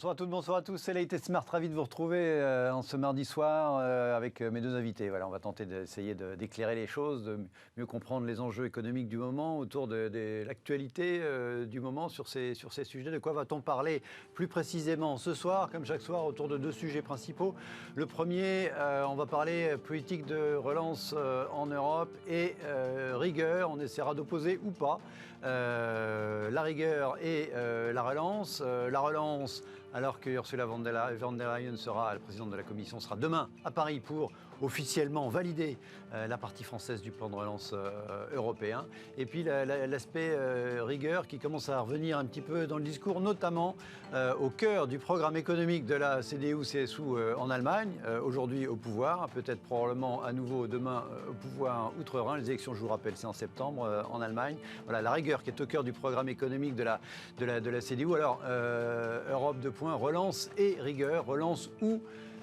Bonsoir à toutes, bonsoir à tous. C'est Late & Smart, ravi de vous retrouver en ce mardi soir avec mes deux invités. Voilà, on va tenter d'essayer d'éclairer les choses, de mieux comprendre les enjeux économiques du moment, autour de l'actualité du moment sur ces sujets. De quoi va-t-on parler plus précisément ce soir, comme chaque soir, autour de deux sujets principaux. Le premier, on va parler politique de relance en Europe et rigueur. On essaiera d'opposer ou pas la rigueur et la relance. La relance, alors que Ursula von der Leyen sera, la présidente de la Commission, sera demain à Paris pour officiellement valider la partie française du plan de relance européen. Et puis l'aspect rigueur qui commence à revenir un petit peu dans le discours, notamment au cœur du programme économique de la CDU-CSU en Allemagne, aujourd'hui au pouvoir, peut-être probablement à nouveau demain au pouvoir outre-Rhin. Les élections, je vous rappelle, c'est en septembre en Allemagne. Voilà, la rigueur qui est au cœur du programme économique de la CDU. Alors, Europe 2 points, relance et rigueur. Relance ou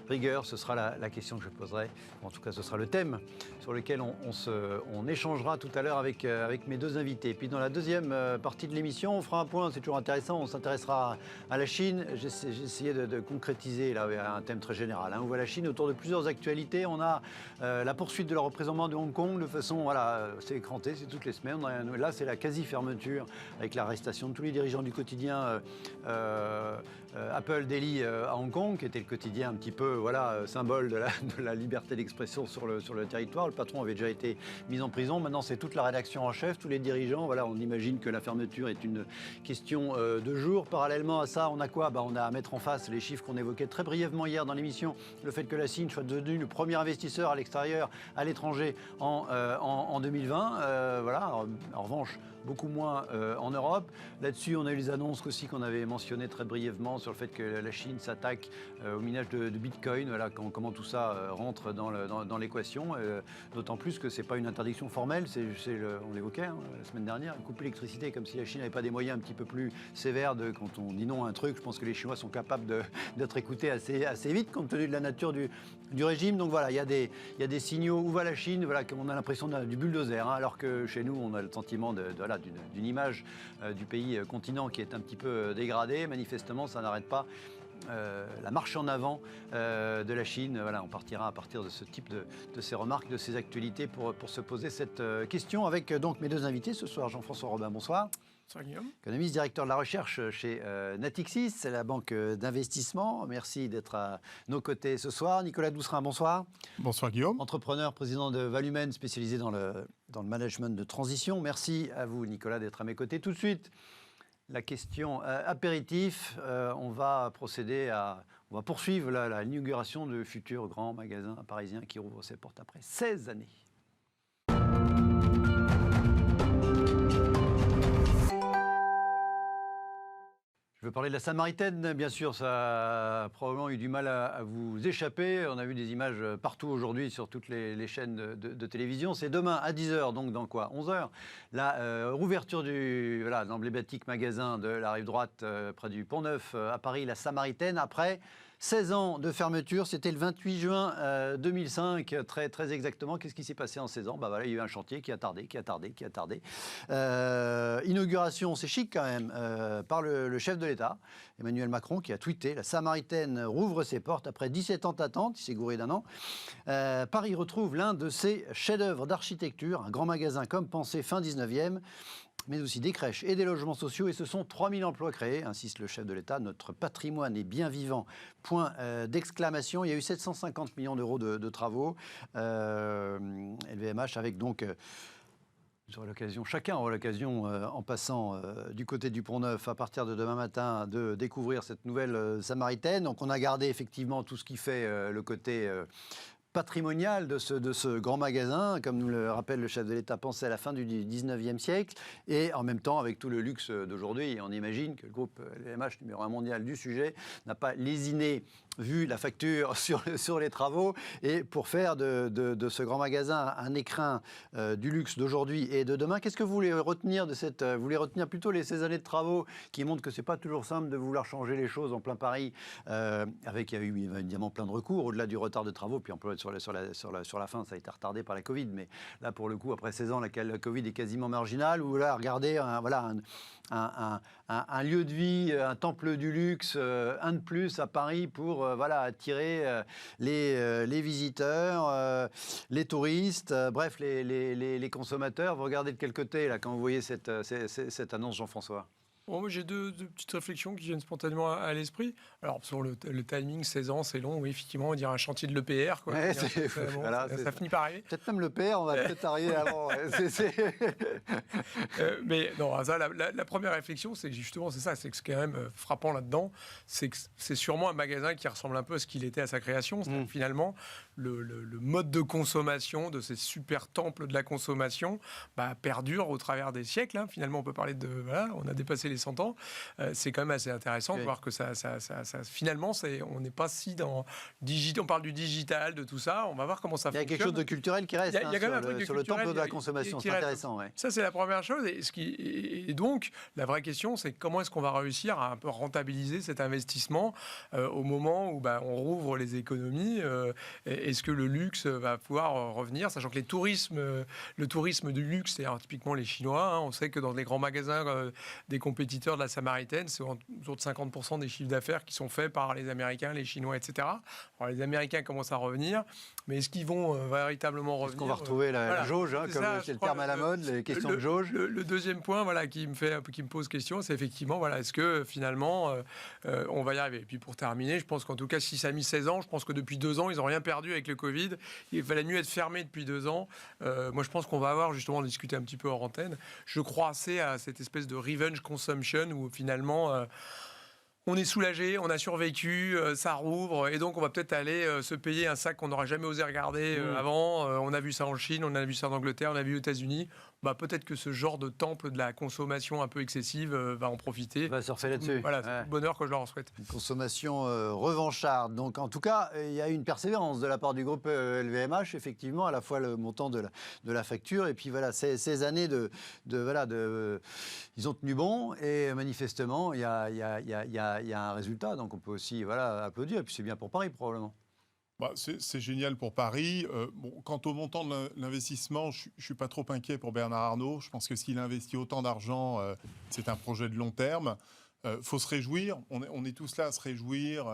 rigueur, ce sera la question que je poserai. En tout cas, ce sera le thème sur lequel on échangera tout à l'heure avec mes deux invités. Et puis dans la deuxième partie de l'émission, on fera un point, c'est toujours intéressant, on s'intéressera à la Chine. J'ai essayé de concrétiser là, un thème très général. On voit la Chine autour de plusieurs actualités. On a la poursuite de leur représentement de Hong Kong de façon, voilà, c'est écranté, c'est toutes les semaines. Là, c'est la quasi-fermeture avec l'arrestation de tous les dirigeants du quotidien Apple Daily à Hong Kong, qui était le quotidien un petit peu symbole de la liberté d'expression sur le territoire. Le patron avait déjà été mis en prison. Maintenant, c'est toute la rédaction en chef, tous les dirigeants. Voilà, on imagine que la fermeture est une question de jour. Parallèlement à ça, on a quoi ? On a à mettre en face les chiffres qu'on évoquait très brièvement hier dans l'émission. Le fait que la Chine soit devenue le premier investisseur à l'extérieur, à l'étranger en 2020. En revanche, beaucoup moins en Europe. Là-dessus, on a eu les annonces aussi qu'on avait mentionnées très brièvement sur le fait que la Chine s'attaque au minage de Bitcoin. Voilà, comment tout ça rentre dans l'équation. D'autant plus que ce n'est pas une interdiction formelle. On l'évoquait la semaine dernière, couper l'électricité comme si la Chine n'avait pas des moyens un petit peu plus sévères quand on dit non à un truc. Je pense que les Chinois sont capables d'être écoutés assez vite compte tenu de la nature du régime. Donc voilà, il y a des signaux. Où va la Chine ? Voilà, on a l'impression du bulldozer, alors que chez nous, on a le sentiment d'une image du pays continent qui est un petit peu dégradée. Manifestement, ça n'arrête pas la marche en avant de la Chine. Voilà, on partira à partir de ce type de ces remarques, de ces actualités pour se poser cette question avec donc mes deux invités ce soir. Jean-François Robin, bonsoir. Bonsoir Guillaume. Économiste, directeur de la recherche chez Natixis, c'est la banque d'investissement. Merci d'être à nos côtés ce soir. Nicolas Doucerin, bonsoir. Bonsoir Guillaume. Entrepreneur, président de Valumen, spécialisé dans le management de transition. Merci à vous Nicolas d'être à mes côtés. Tout de suite, la question apéritif, on va poursuivre l'inauguration du futur grand magasin parisien qui rouvre ses portes après 16 années. Je veux parler de la Samaritaine, bien sûr, ça a probablement eu du mal à vous échapper. On a vu des images partout aujourd'hui sur toutes les chaînes de télévision. C'est demain à 10h, donc dans quoi 11h, la rouverture de l'emblématique magasin de la rive droite près du Pont-Neuf à Paris, la Samaritaine, après 16 ans de fermeture. C'était le 28 juin 2005, très, très exactement. Qu'est-ce qui s'est passé en 16 ans ? Il y a eu un chantier qui a tardé. Inauguration, c'est chic quand même, par le chef de l'État, Emmanuel Macron, qui a tweeté « La Samaritaine rouvre ses portes après 17 ans d'attente », il s'est gouré d'1 an. Paris retrouve l'un de ses chefs-d'œuvre d'architecture, un grand magasin comme pensé fin 19e, mais aussi des crèches et des logements sociaux. Et ce sont 3000 emplois créés, insiste le chef de l'État. Notre patrimoine est bien vivant. Point d'exclamation. Il y a eu 750 millions d'euros de travaux. LVMH avec donc... chacun aura l'occasion, en passant du côté du Pont-Neuf, à partir de demain matin, de découvrir cette nouvelle Samaritaine. Donc on a gardé effectivement tout ce qui fait le côté patrimonial de ce grand magasin, comme nous le rappelle le chef de l'État, pensé à la fin du 19e siècle, et en même temps avec tout le luxe d'aujourd'hui. On imagine que le groupe LVMH, numéro 1 mondial du sujet, n'a pas lésiné vu la facture sur les travaux, et pour faire de ce grand magasin un écrin du luxe d'aujourd'hui et de demain. Qu'est-ce que vous voulez retenir vous voulez retenir plutôt ces années de travaux qui montrent que c'est pas toujours simple de vouloir changer les choses en plein Paris, il y a eu évidemment plein de recours au-delà du retard de travaux, puis sur la fin ça a été retardé par la Covid, mais là pour le coup après 16 ans la Covid est quasiment marginale, ou là regardez un lieu de vie, un temple du luxe, un de plus à Paris pour attirer les visiteurs, les touristes, bref les consommateurs. Vous regardez de quel côté là quand vous voyez cette annonce, Jean-François? Bon, moi, j'ai deux petites réflexions qui viennent spontanément à l'esprit. Alors, sur le timing, 16 ans, c'est long. Oui, effectivement, on dirait un chantier de l'EPR. Quoi. Ouais, Ça finit par arriver. Peut-être même l'EPR, on va peut-être arriver avant. Mais non, ça, la première réflexion, c'est justement, c'est ce qui est quand même frappant là-dedans, c'est que c'est sûrement un magasin qui ressemble un peu à ce qu'il était à sa création. Finalement, le mode de consommation de ces super temples de la consommation perdure au travers des siècles. Finalement, on peut parler on a dépassé les 100 ans. C'est quand même assez intéressant de voir que ça finalement, on n'est pas si dans digital. On parle du digital, de tout ça. On va voir comment ça fonctionne. Il y a quelque chose de culturel qui reste sur le temple de la consommation. C'est intéressant. Ouais. Ça, c'est la première chose. Et donc, la vraie question, c'est comment est-ce qu'on va réussir à un peu rentabiliser cet investissement au moment où on rouvre les économies. Est-ce que le luxe va pouvoir revenir, sachant que le tourisme du luxe, c'est typiquement les Chinois. On sait que dans les grands magasins des compétiteurs de la Samaritaine, c'est autour de 50% des chiffres d'affaires qui sont faits par les Américains, les Chinois, etc. Alors, les Américains commencent à revenir, mais est-ce qu'ils vont véritablement revenir? Est-ce qu'on va retrouver la jauge, comme c'est le terme à la mode, les questions de jauge? Le deuxième point qui me pose question, c'est effectivement, est-ce que finalement, on va y arriver? Et puis pour terminer, je pense qu'en tout cas, si ça a mis 16 ans, je pense que depuis 2 ans, ils n'ont rien perdu avec le Covid. Il fallait mieux être fermé depuis 2 ans. Moi, je pense qu'on va avoir, justement, discuté un petit peu hors antenne, je crois assez à cette espèce de revenge consumption où finalement... on est soulagé, on a survécu, ça rouvre, et donc on va peut-être aller se payer un sac qu'on n'aurait jamais osé regarder avant. On a vu ça en Chine, on a vu ça en Angleterre, on a vu aux États-Unis. Peut-être que ce genre de temple de la consommation un peu excessive va en profiter. Va surfer là-dessus. Voilà, c'est le bonheur que je leur souhaite. Une consommation revancharde. Donc en tout cas, il y a une persévérance de la part du groupe LVMH, effectivement, à la fois le montant de la facture, et puis ces années ils ont tenu bon, et manifestement, il y a un résultat. Donc on peut aussi applaudir, et puis c'est bien pour Paris probablement. C'est génial pour Paris. Quant au montant de l'investissement, je ne suis pas trop inquiet pour Bernard Arnault. Je pense que s'il investit autant d'argent, c'est un projet de long terme. Faut se réjouir. On est tous là à se réjouir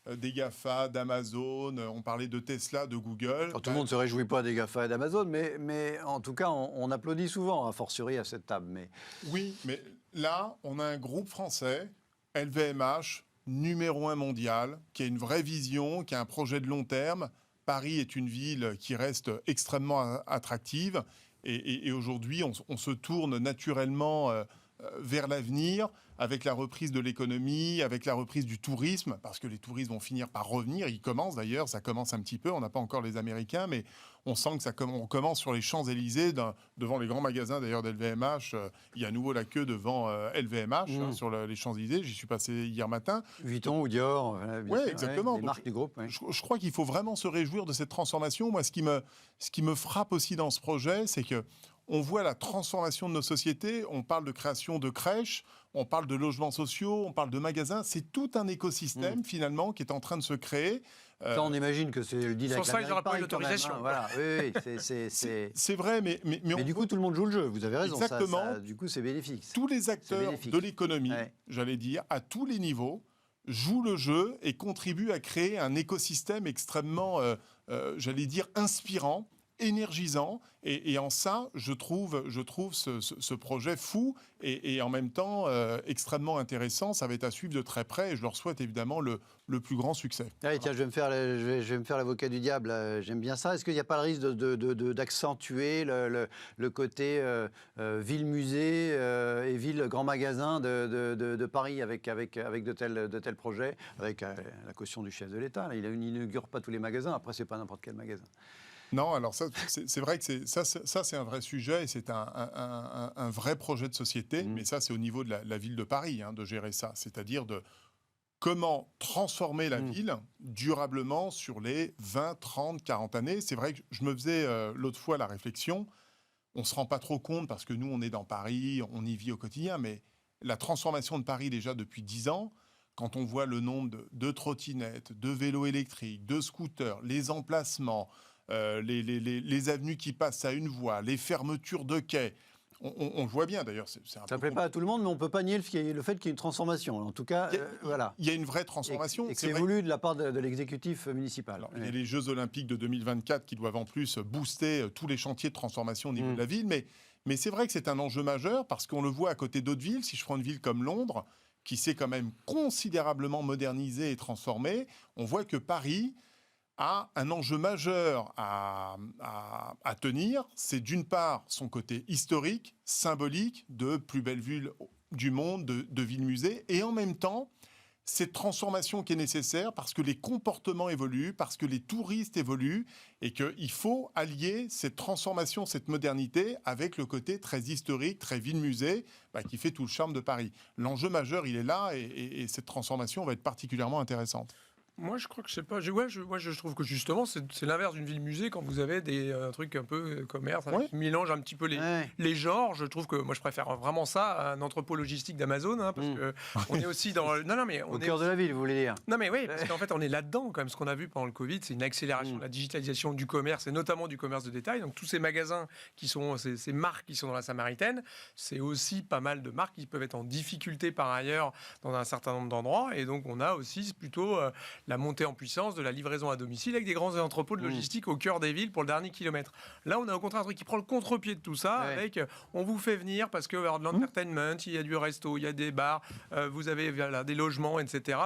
des GAFA, d'Amazon. On parlait de Tesla, de Google. Alors, tout le monde ne se réjouit pas des GAFA et d'Amazon, mais en tout cas, on applaudit souvent, a fortiori à cette table. Oui, mais là, on a un groupe français, LVMH, numéro 1 mondial, qui a une vraie vision, qui a un projet de long terme. Paris est une ville qui reste extrêmement attractive, et aujourd'hui, on se tourne naturellement vers l'avenir, avec la reprise de l'économie, avec la reprise du tourisme, parce que les touristes vont finir par revenir. Ils commencent d'ailleurs, ça commence un petit peu. On n'a pas encore les Américains, mais on sent que on commence sur les Champs-Élysées, devant les grands magasins d'ailleurs d'LVMH. Il y a à nouveau la queue devant LVMH sur les Champs-Élysées. J'y suis passé hier matin. Vuitton ou Dior. Oui, exactement. Les marques du groupe. Ouais. Je crois qu'il faut vraiment se réjouir de cette transformation. Moi, ce qui me frappe aussi dans ce projet, c'est que on voit la transformation de nos sociétés. On parle de création de crèches, on parle de logements sociaux, on parle de magasins. C'est tout un écosystème, finalement, qui est en train de se créer. Ça, on imagine que c'est le deal avec ça, il n'y aura pas eu l'autorisation. Voilà. Oui, c'est vrai, mais du coup, tout le monde joue le jeu. Vous avez raison. Exactement. Du coup, c'est bénéfique. Tous les acteurs de l'économie, j'allais dire, à tous les niveaux, jouent le jeu et contribuent à créer un écosystème extrêmement, j'allais dire, inspirant, énergisant, et en ça, je trouve ce projet fou et en même temps extrêmement intéressant. Ça va être à suivre de très près, et je leur souhaite évidemment le plus grand succès. Allez, tiens, je vais me faire l'avocat du diable. J'aime bien ça. Est-ce qu'il n'y a pas le risque d'accentuer le côté ville-musée et ville-grand magasin de Paris avec de tels projets, avec la caution du chef de l'État? Il n'inaugure pas tous les magasins. Après, c'est pas n'importe quel magasin. Non, alors ça, c'est vrai que c'est un vrai sujet, et c'est un vrai projet de société, mais ça, c'est au niveau de la ville de Paris, de gérer ça, c'est-à-dire comment transformer la ville durablement sur les 20, 30, 40 années. C'est vrai que je me faisais l'autre fois la réflexion, on ne se rend pas trop compte parce que nous, on est dans Paris, on y vit au quotidien, mais la transformation de Paris déjà depuis 10 ans, quand on voit le nombre de trottinettes, de vélos électriques, de scooters, les emplacements, les avenues qui passent à une voie, les fermetures de quais, on le voit bien d'ailleurs. Ça ne plaît pas à tout le monde, mais on ne peut pas nier le fait qu'il y ait une transformation. En tout cas, voilà. Il y a une vraie transformation. Et que c'est voulu de la part de l'exécutif municipal. Alors, il y a les Jeux Olympiques de 2024 qui doivent en plus booster tous les chantiers de transformation au niveau de la ville. Mais c'est vrai que c'est un enjeu majeur parce qu'on le voit à côté d'autres villes. Si je prends une ville comme Londres, qui s'est quand même considérablement modernisée et transformée, on voit que Paris a un enjeu majeur à tenir. C'est d'une part son côté historique, symbolique, de plus belle ville du monde, de ville-musée, et en même temps, cette transformation qui est nécessaire parce que les comportements évoluent, parce que les touristes évoluent, et qu'il faut allier cette transformation, cette modernité, avec le côté très historique, très ville-musée, qui fait tout le charme de Paris. L'enjeu majeur, il est là, et cette transformation va être particulièrement intéressante. Moi, je crois que je sais pas. Je trouve que justement, c'est l'inverse d'une ville-musée quand vous avez un truc un peu commerce, qui mélange un petit peu les genres. Je trouve que moi, je préfère vraiment ça à un entrepôt logistique d'Amazon, parce que on est aussi dans au cœur de la ville, vous voulez dire. Non, mais oui, parce qu'en fait, on est là-dedans quand même. Ce qu'on a vu pendant le Covid, c'est une accélération de la digitalisation du commerce et notamment du commerce de détail. Donc tous ces magasins qui sont ces marques qui sont dans la Samaritaine, c'est aussi pas mal de marques qui peuvent être en difficulté par ailleurs dans un certain nombre d'endroits. Et donc on a aussi plutôt la montée en puissance de la livraison à domicile avec des grands entrepôts de logistique au cœur des villes pour le dernier kilomètre. Là, on a au contraire un truc qui prend le contre-pied de tout ça, avec on vous fait venir parce qu'il va y avoir de l'entertainment, il y a du resto, il y a des bars, vous avez des logements, etc.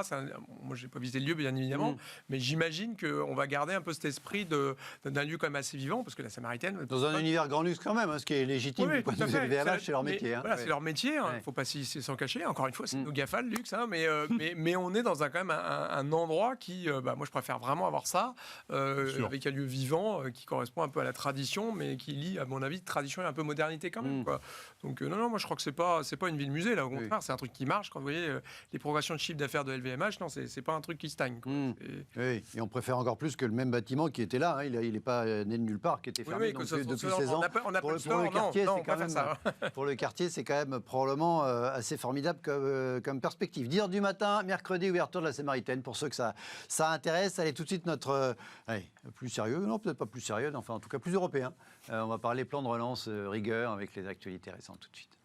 Moi, je n'ai pas visité le lieu, bien évidemment, mais j'imagine qu'on va garder un peu cet esprit d'un lieu quand même assez vivant, parce que la Samaritaine... Dans un univers grand luxe quand même, ce qui est légitime du point de vue LVMH, c'est leur métier. Voilà, c'est leur métier, il ne faut pas s'en cacher. Encore une fois, c'est nos GAFA, le luxe, mais on est dans quand même un endroit qui, moi je préfère vraiment avoir ça, avec un lieu vivant qui correspond un peu à la tradition, mais qui lie, à mon avis, tradition et un peu modernité quand même. Quoi. Donc non, moi je crois que c'est pas une ville-musée, là, au contraire, c'est un truc qui marche. Quand vous voyez les progressions de chiffre d'affaires de LVMH, non, c'est pas un truc qui stagne. Oui, et on préfère encore plus que le même bâtiment qui était là, il n'est pas né de nulle part, qui était fermé depuis 16 ans. Pour le quartier, c'est quand même probablement assez formidable comme perspective. 10h du matin, mercredi, ouverture de la Samaritaine, pour ceux que ça intéresse. Allez, tout de suite, notre plus sérieux, non, peut-être pas plus sérieux, enfin en tout cas plus européen. On va parler plan de relance rigueur avec les actualités récentes tout de suite.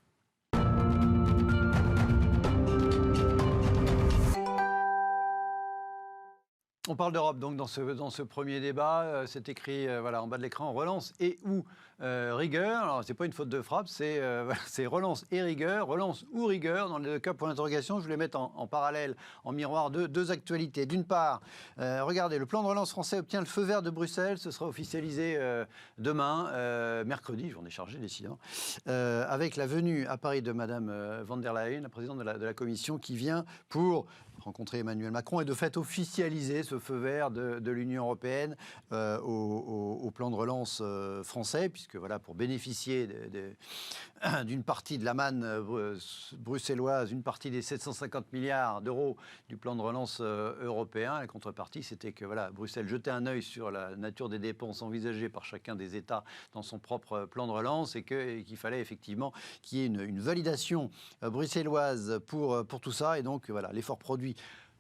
On parle d'Europe donc dans ce premier débat. C'est écrit en bas de l'écran, relance et ou rigueur. Alors c'est pas une faute de frappe, c'est relance et rigueur, relance ou rigueur. Dans les deux cas, point d'interrogation, je vais les mettre en parallèle, en miroir de deux actualités. D'une part, regardez, le plan de relance français obtient le feu vert de Bruxelles. Ce sera officialisé demain, mercredi, journée chargée décidément, avec la venue à Paris de Madame von der Leyen, la présidente de la Commission, qui vient pour rencontrer Emmanuel Macron et de fait officialiser ce feu vert de l'Union européenne au plan de relance français, puisque voilà, pour bénéficier d'une partie de la manne bruxelloise, une partie des 750 milliards d'euros du plan de relance européen, la contrepartie, c'était que voilà, Bruxelles jetait un œil sur la nature des dépenses envisagées par chacun des États dans son propre plan de relance et qu'il fallait effectivement qu'il y ait une validation bruxelloise pour tout ça. Et donc voilà, l'effort produit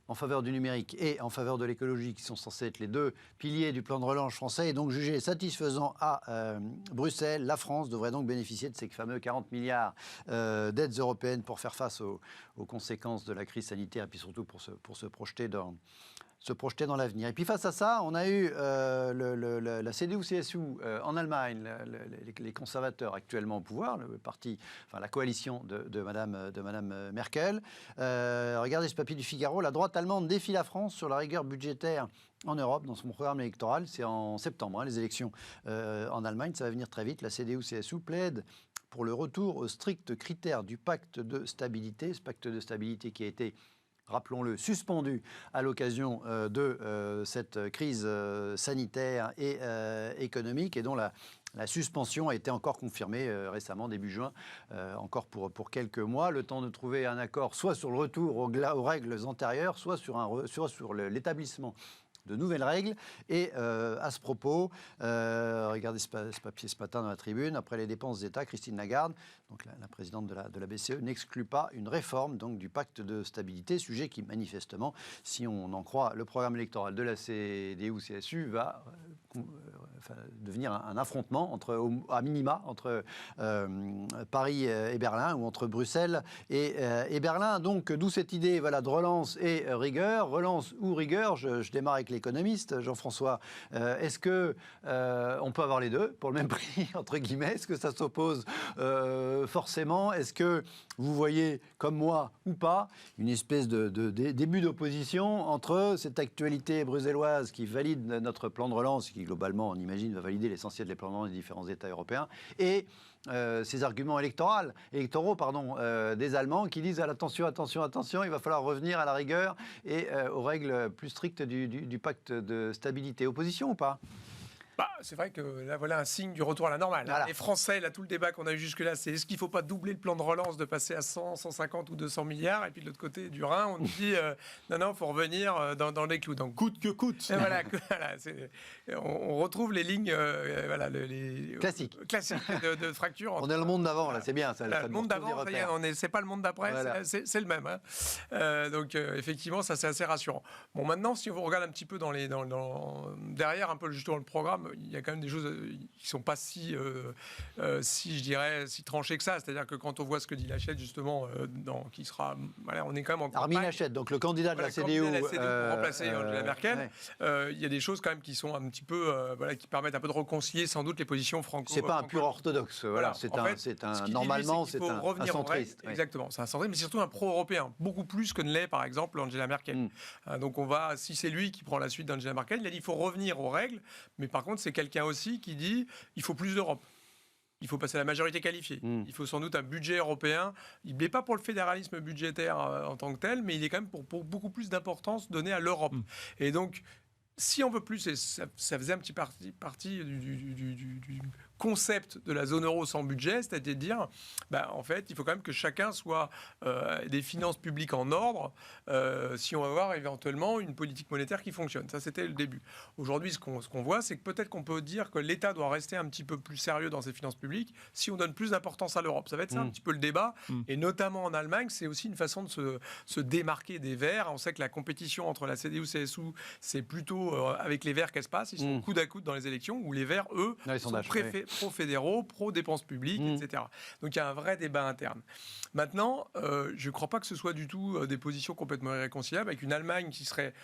en faveur du numérique et en faveur de l'écologie, qui sont censés être les deux piliers du plan de relance français, est donc jugé satisfaisant à Bruxelles. La France devrait donc bénéficier de ces fameux 40 milliards d'aides européennes pour faire face aux conséquences de la crise sanitaire et puis surtout pour se projeter dans l'avenir. Et puis face à ça, on a eu la CDU-CSU en Allemagne, les conservateurs actuellement au pouvoir, la coalition de Madame Merkel. Regardez ce papier du Figaro, la droite allemande défie la France sur la rigueur budgétaire en Europe dans son programme électoral. C'est en septembre, les élections en Allemagne, ça va venir très vite. La CDU-CSU plaide pour le retour aux stricts critères du pacte de stabilité, ce pacte de stabilité qui a été, rappelons-le, suspendu à l'occasion de cette crise sanitaire et économique et dont La suspension a été encore confirmée récemment, début juin, encore pour quelques mois, le temps de trouver un accord soit sur le retour aux règles antérieures, soit sur l'établissement de nouvelles règles. Et à ce propos, regardez ce papier ce matin dans la Tribune, après les dépenses d'État, Christine Lagarde, donc la présidente de la BCE, n'exclut pas une réforme donc, du pacte de stabilité, sujet qui manifestement, si on en croit le programme électoral de la CDU-CSU, va devenir un affrontement à minima entre Paris et Berlin, ou entre Bruxelles et Berlin. Donc d'où cette idée de relance et rigueur. Relance ou rigueur, je démarre avec l'économiste, Jean-François. Est-ce qu'on peut avoir les deux pour le même prix, entre guillemets? Est-ce que ça s'oppose forcément? Est-ce que vous voyez, comme moi ou pas, une espèce de début d'opposition entre cette actualité bruxelloise qui valide notre plan de relance, qui globalement, on imagine, va valider l'essentiel des plans de relance des différents États européens, et ces arguments électoraux, des Allemands qui disent attention, il va falloir revenir à la rigueur et aux règles plus strictes du pacte de stabilité. Opposition ou pas? C'est vrai que là, voilà un signe du retour à la normale. Voilà. Les Français, là, tout le débat qu'on a eu jusque-là, c'est est-ce qu'il ne faut pas doubler le plan de relance, de passer à 100, 150 ou 200 milliards? Et puis de l'autre côté du Rhin, on nous dit non, il faut revenir dans les clous. Donc, coûte que coûte. On retrouve les lignes classiques de fracture. On est dans le monde d'avant, là, c'est bien. Le monde d'avant, c'est pas le monde d'après, voilà. c'est le même. Hein. Donc, effectivement, ça, c'est assez rassurant. Bon, maintenant, si on regarde un petit peu derrière un peu justement le programme, il y a quand même des choses qui ne sont pas si tranchées que ça. C'est-à-dire que quand on voit ce que dit Laschet, justement, qui sera... Voilà, on est quand même en campagne. Armin Laschet, donc le candidat de la CDU. Pour remplacer Angela Merkel. Il y a des choses quand même qui sont un petit peu... qui permettent un peu de réconcilier sans doute les positions franco... C'est pas un pur orthodoxe. Voilà. Normalement, c'est un centriste. Exactement, c'est un centriste, mais surtout un pro-européen. Beaucoup plus que ne l'est, par exemple, Angela Merkel. Donc si c'est lui qui prend la suite d'Angela Merkel, il a dit qu'il faut revenir aux règles, mais par contre, c'est quelqu'un aussi qui dit il faut plus d'Europe. Il faut passer à la majorité qualifiée. Il faut sans doute un budget européen. Il n'est pas pour le fédéralisme budgétaire en tant que tel, mais il est quand même pour beaucoup plus d'importance donnée à l'Europe. Et donc, si on veut plus, et ça faisait un petit partie du concept de la zone euro sans budget, c'est-à-dire de dire, en fait, il faut quand même que chacun soit des finances publiques en ordre, si on va avoir éventuellement une politique monétaire qui fonctionne. Ça, c'était le début. Aujourd'hui, ce qu'on voit, c'est que peut-être qu'on peut dire que l'État doit rester un petit peu plus sérieux dans ses finances publiques si on donne plus d'importance à l'Europe. Ça va être ça un petit peu le débat. Et notamment en Allemagne, c'est aussi une façon de se démarquer des Verts. On sait que la compétition entre la CDU-CSU, c'est plutôt avec les Verts qu'elle se passe. Ils sont coude à coude dans les élections, où les Verts, eux, sont pro-fédéraux, pro-dépenses publiques, etc. Donc il y a un vrai débat interne. Maintenant, je ne crois pas que ce soit du tout des positions complètement irréconciliables, avec une Allemagne qui serait,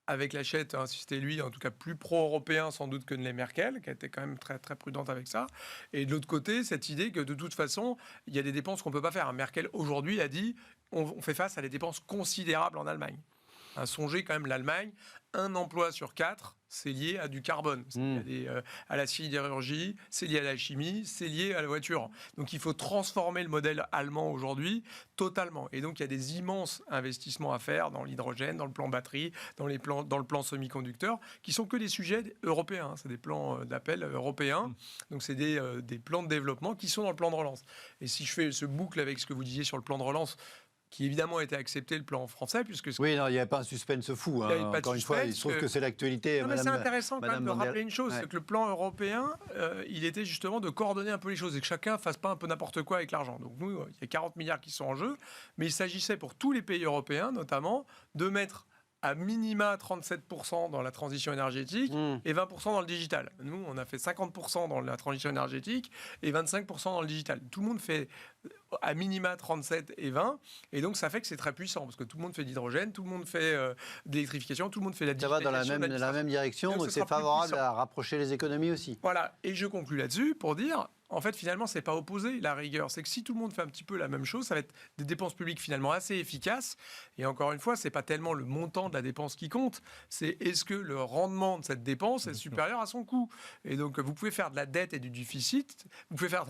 avec Laschet, si c'était lui, en tout cas plus pro-européen sans doute que ne l'est Merkel, qui a été quand même très, très prudente avec ça. Et de l'autre côté, cette idée que de toute façon, il y a des dépenses qu'on ne peut pas faire. Merkel, aujourd'hui, a dit on fait face à des dépenses considérables en Allemagne. Songez quand même l'Allemagne, 1 emploi sur 4, c'est lié à du carbone, c'est lié à la sidérurgie, c'est lié à la chimie, c'est lié à la voiture. Donc il faut transformer le modèle allemand aujourd'hui totalement. Et donc il y a des immenses investissements à faire dans l'hydrogène, dans le plan batterie, dans le plan semi-conducteur, qui sont que des sujets européens. C'est des plans d'appel européens. Donc c'est des plans de développement qui sont dans le plan de relance. Et si je fais ce boucle avec ce que vous disiez sur le plan de relance, qui évidemment a été accepté le plan français, puisque... Oui, non, il n'y avait pas un suspense fou. Encore une fois, il se trouve que c'est l'actualité. C'est intéressant quand même de rappeler une chose, c'est que le plan européen, il était justement de coordonner un peu les choses et que chacun ne fasse pas un peu n'importe quoi avec l'argent. Donc nous, il y a 40 milliards qui sont en jeu, mais il s'agissait pour tous les pays européens, notamment, de mettre à minima 37% dans la transition énergétique et 20% dans le digital. Nous, on a fait 50% dans la transition énergétique et 25% dans le digital. Tout le monde fait à minima 37 et 20, et donc ça fait que c'est très puissant, parce que tout le monde fait d'hydrogène, tout le monde fait de l'électrification, tout le monde fait la digitalisation. Ça va dans la même direction, donc c'est favorable à rapprocher les économies aussi. Voilà, et je conclus là-dessus pour dire, en fait, finalement, c'est pas opposé, la rigueur. C'est que si tout le monde fait un petit peu la même chose, ça va être des dépenses publiques finalement assez efficaces. Et encore une fois, c'est pas tellement le montant de la dépense qui compte, c'est est-ce que le rendement de cette dépense est supérieur à son coût. Et donc, vous pouvez faire de la dette et du déficit, vous pouvez faire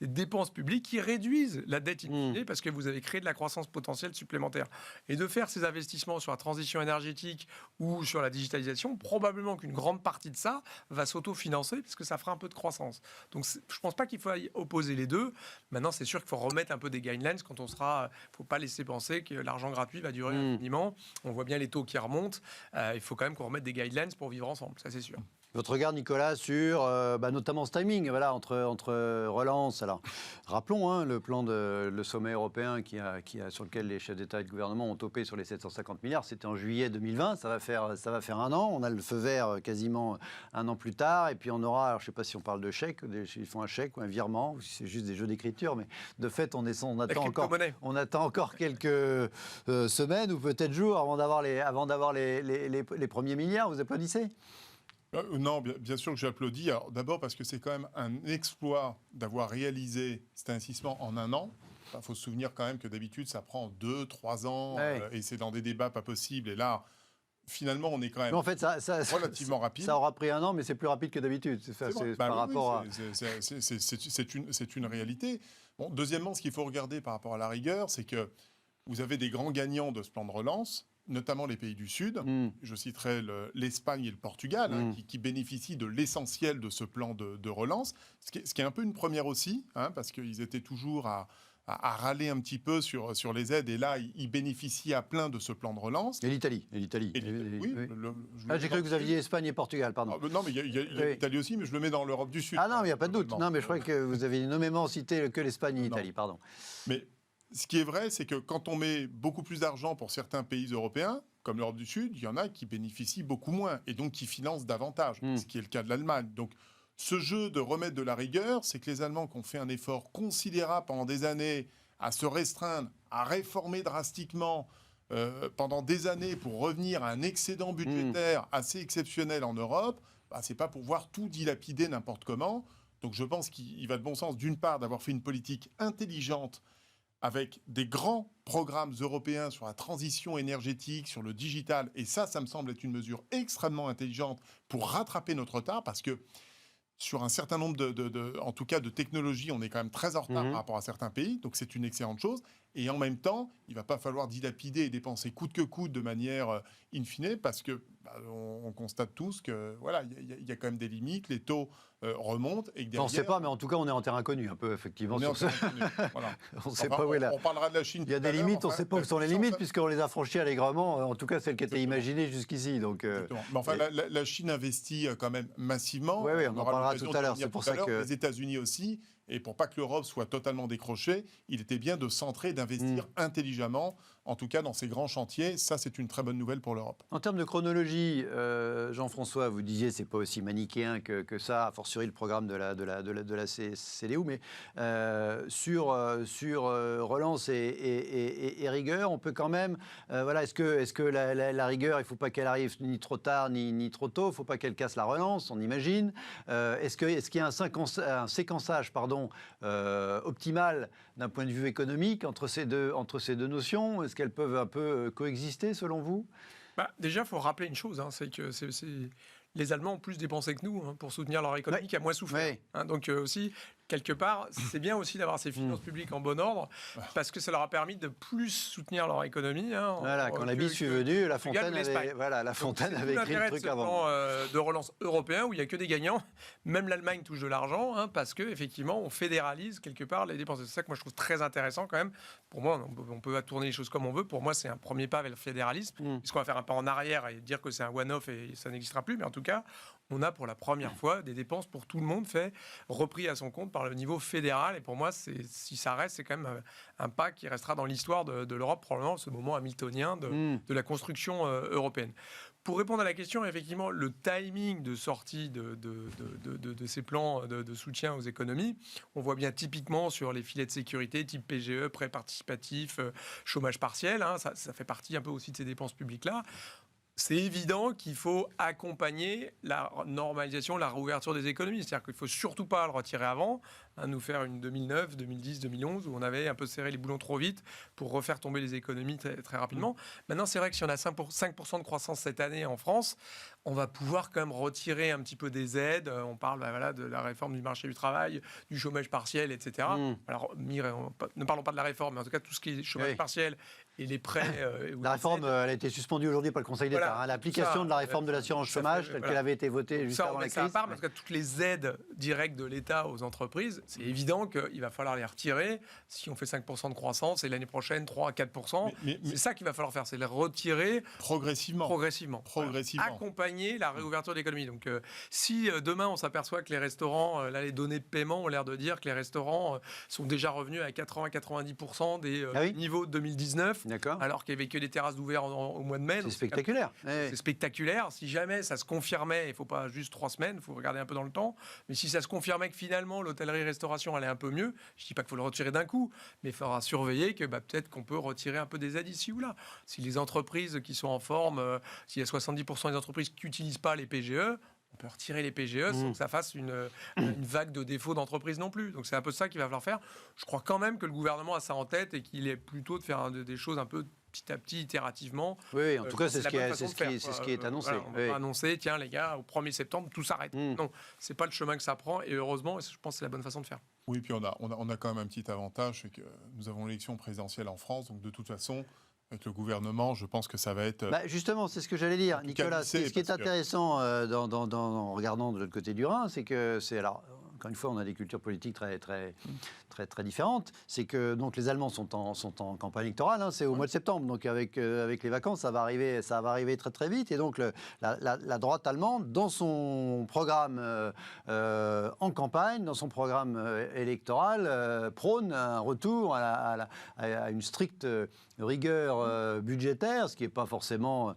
des dépenses publiques qui réduisent la dette in fine parce que vous avez créé de la croissance potentielle supplémentaire. Et de faire ces investissements sur la transition énergétique ou sur la digitalisation, probablement qu'une grande partie de ça va s'autofinancer parce que ça fera un peu de croissance. Donc, je pense pas qu'il faut opposer les deux. Maintenant, c'est sûr qu'il faut remettre un peu des guidelines quand on sera. Il ne faut pas laisser penser que l'argent gratuit va durer infiniment. On voit bien les taux qui remontent. Il faut quand même qu'on remette des guidelines pour vivre ensemble, ça c'est sûr. Votre regard, Nicolas, sur notamment ce timing, voilà, entre relance. Alors, rappelons le plan le sommet européen sur lequel les chefs d'État et de gouvernement ont topé sur les 750 milliards. C'était en juillet 2020. Ça va faire 1 an. On a le feu vert quasiment 1 an plus tard. Et puis on aura, alors je ne sais pas si on parle de chèque, ils font un chèque ou un virement, ou si c'est juste des jeux d'écriture, mais de fait, on attend encore quelques semaines ou peut-être jours avant d'avoir les premiers milliards. Vous applaudissez ? Non, bien sûr que j'applaudis. Alors, d'abord parce que c'est quand même un exploit d'avoir réalisé cet investissement en 1 an. Il faut se souvenir quand même que d'habitude, ça prend 2-3 ans et c'est dans des débats pas possibles. Et là, finalement, on est quand même relativement rapide. Ça aura pris 1 an, mais c'est plus rapide que d'habitude. C'est une réalité. Bon, deuxièmement, ce qu'il faut regarder par rapport à la rigueur, c'est que vous avez des grands gagnants de ce plan de relance, notamment les pays du Sud. Je citerai l'Espagne et le Portugal, qui bénéficient de l'essentiel de ce plan de relance. Ce qui est un peu une première aussi, parce qu'ils étaient toujours à râler un petit peu sur les aides. Et là, ils bénéficient à plein de ce plan de relance. Et l'Italie. Oui. J'ai cru que vous aviez Espagne et Portugal, pardon. Non, mais il y a l'Italie aussi, mais je le mets dans l'Europe du Sud. Ah non, il n'y a pas de doute. Non, mais je crois que vous avez nommément cité que l'Espagne et l'Italie, pardon. Mais ce qui est vrai, c'est que quand on met beaucoup plus d'argent pour certains pays européens, comme l'Europe du Sud, il y en a qui bénéficient beaucoup moins et donc qui financent davantage, ce qui est le cas de l'Allemagne. Donc, ce jeu de remettre de la rigueur, c'est que les Allemands qui ont fait un effort considérable pendant des années à se restreindre, à réformer drastiquement pendant des années pour revenir à un excédent budgétaire assez exceptionnel en Europe, c'est pas pour voir tout dilapider n'importe comment. Donc, je pense qu'il va de bon sens, d'une part, d'avoir fait une politique intelligente avec des grands programmes européens sur la transition énergétique, sur le digital. Et ça me semble être une mesure extrêmement intelligente pour rattraper notre retard, parce que sur un certain nombre en tout cas de technologies, on est quand même très en retard par rapport à certains pays. Donc c'est une excellente chose. Et en même temps, il ne va pas falloir dilapider et dépenser coûte que coûte de manière in fine, parce que on constate tous que voilà, il y a quand même des limites, les taux remontent et que derrière, on ne sait pas, mais en tout cas, on est en terrain inconnu un peu, effectivement. Voilà. On ne sait pas où est là. On parlera de la Chine. Il y a des limites, on ne sait pas où sont les limites, puisqu'on les a franchies allègrement, en tout cas celles qui étaient imaginées jusqu'ici. Donc, mais enfin, la Chine investit quand même massivement. Oui, on en parlera tout à l'heure. C'est pour ça que les États-Unis aussi. Et pour pas que l'Europe soit totalement décrochée, il était bien de centrer, d'investir intelligemment, en tout cas dans ces grands chantiers. Ça, c'est une très bonne nouvelle pour l'Europe. En termes de chronologie, Jean-François, vous disiez c'est pas aussi manichéen que ça, a fortiori le programme de la CDU, mais sur relance et rigueur, on peut quand même, est-ce que la rigueur, il ne faut pas qu'elle arrive ni trop tard ni trop tôt, il ne faut pas qu'elle casse la relance, on imagine. Est-ce qu'il y a un séquençage, optimal d'un point de vue économique entre ces deux notions? Est-ce qu'elles peuvent un peu coexister selon vous? Déjà, il faut rappeler une chose, c'est que les Allemands ont plus dépensé que nous pour soutenir leur économie, qui a moins souffert. Donc aussi, quelque part, c'est bien aussi d'avoir ces finances publiques en bon ordre, parce que ça leur a permis de plus soutenir leur économie. Quand la bise fut venue, La Fontaine avait écrit le truc avant. Plan de relance européen où il n'y a que des gagnants. Même l'Allemagne touche de l'argent, parce qu'effectivement, on fédéralise quelque part les dépenses. C'est ça que moi je trouve très intéressant quand même. Pour moi, on peut tourner les choses comme on veut. Pour moi, c'est un premier pas vers le fédéralisme, puisqu'on va faire un pas en arrière et dire que c'est un one-off et ça n'existera plus. Mais en tout cas, on a pour la première fois des dépenses pour tout le monde repris à son compte par le niveau fédéral. Et pour moi, si ça reste, c'est quand même un pas qui restera dans l'histoire de l'Europe, probablement ce moment hamiltonien de la construction européenne. Pour répondre à la question, effectivement, le timing de sortie de ces plans de soutien aux économies, on voit bien typiquement sur les filets de sécurité, type PGE, prêt participatif, chômage partiel. Ça fait partie un peu aussi de ces dépenses publiques-là. C'est évident qu'il faut accompagner la normalisation, la réouverture des économies. C'est-à-dire qu'il ne faut surtout pas le retirer avant. nous faire une 2009, 2010, 2011, où on avait un peu serré les boulons trop vite pour refaire tomber les économies très, très rapidement. Maintenant, c'est vrai que si on a 5% de croissance cette année en France, on va pouvoir quand même retirer un petit peu des aides. On parle de la réforme du marché du travail, du chômage partiel, etc. Alors, ne parlons pas de la réforme, mais en tout cas, tout ce qui est chômage partiel et les prêts. La réforme, elle a été suspendue aujourd'hui par le Conseil d'État. Voilà, l'application de la réforme de l'assurance chômage, telle qu'elle avait été votée juste avant la crise. Mais en tout cas, toutes les aides directes de l'État aux entreprises, c'est évident qu'il va falloir les retirer. Si on fait 5% de croissance et l'année prochaine 3 à 4%, c'est ça qu'il va falloir faire, c'est les retirer progressivement. Accompagner la réouverture de l'économie. Donc, si demain on s'aperçoit que les restaurants, là, les données de paiement ont l'air de dire que les restaurants sont déjà revenus à 80-90% des niveaux de 2019. D'accord. Alors qu'il n'y avait que des terrasses d'ouvertes au mois de mai. C'est spectaculaire. C'est spectaculaire. Si jamais ça se confirmait, il ne faut pas juste 3 semaines, il faut regarder un peu dans le temps, mais si ça se confirmait que finalement l'hôtellerie-restauration allait un peu mieux, je ne dis pas qu'il faut le retirer d'un coup, mais il faudra surveiller que peut-être qu'on peut retirer un peu des aides ici ou là. Si les entreprises qui sont en forme, s'il y a 70% des entreprises qui n'utilisent pas les PGE, on peut retirer les PGE sans que ça fasse une vague de défauts d'entreprise non plus. Donc c'est un peu ça qu'il va falloir faire. Je crois quand même que le gouvernement a ça en tête et qu'il est plutôt de faire des choses un peu petit à petit, itérativement. Oui, en tout cas, c'est ce qui est annoncé. Voilà, on va pas annoncer, tiens les gars, au 1er septembre, tout s'arrête. Non, c'est pas le chemin que ça prend et heureusement, je pense que c'est la bonne façon de faire. Oui, puis on a quand même un petit avantage, c'est que nous avons l'élection présidentielle en France, donc de toute façon, avec le gouvernement, je pense que ça va être... justement, c'est ce que j'allais dire, Nicolas. Ce qui est intéressant en regardant de l'autre côté du Rhin, c'est que encore une fois, on a des cultures politiques très différentes. C'est que donc les Allemands sont en campagne électorale. C'est au mois de septembre. Donc avec les vacances, ça va arriver très très vite. Et donc la droite allemande, dans son programme en campagne, dans son programme électoral, prône un retour à une stricte rigueur budgétaire, ce qui n'est pas forcément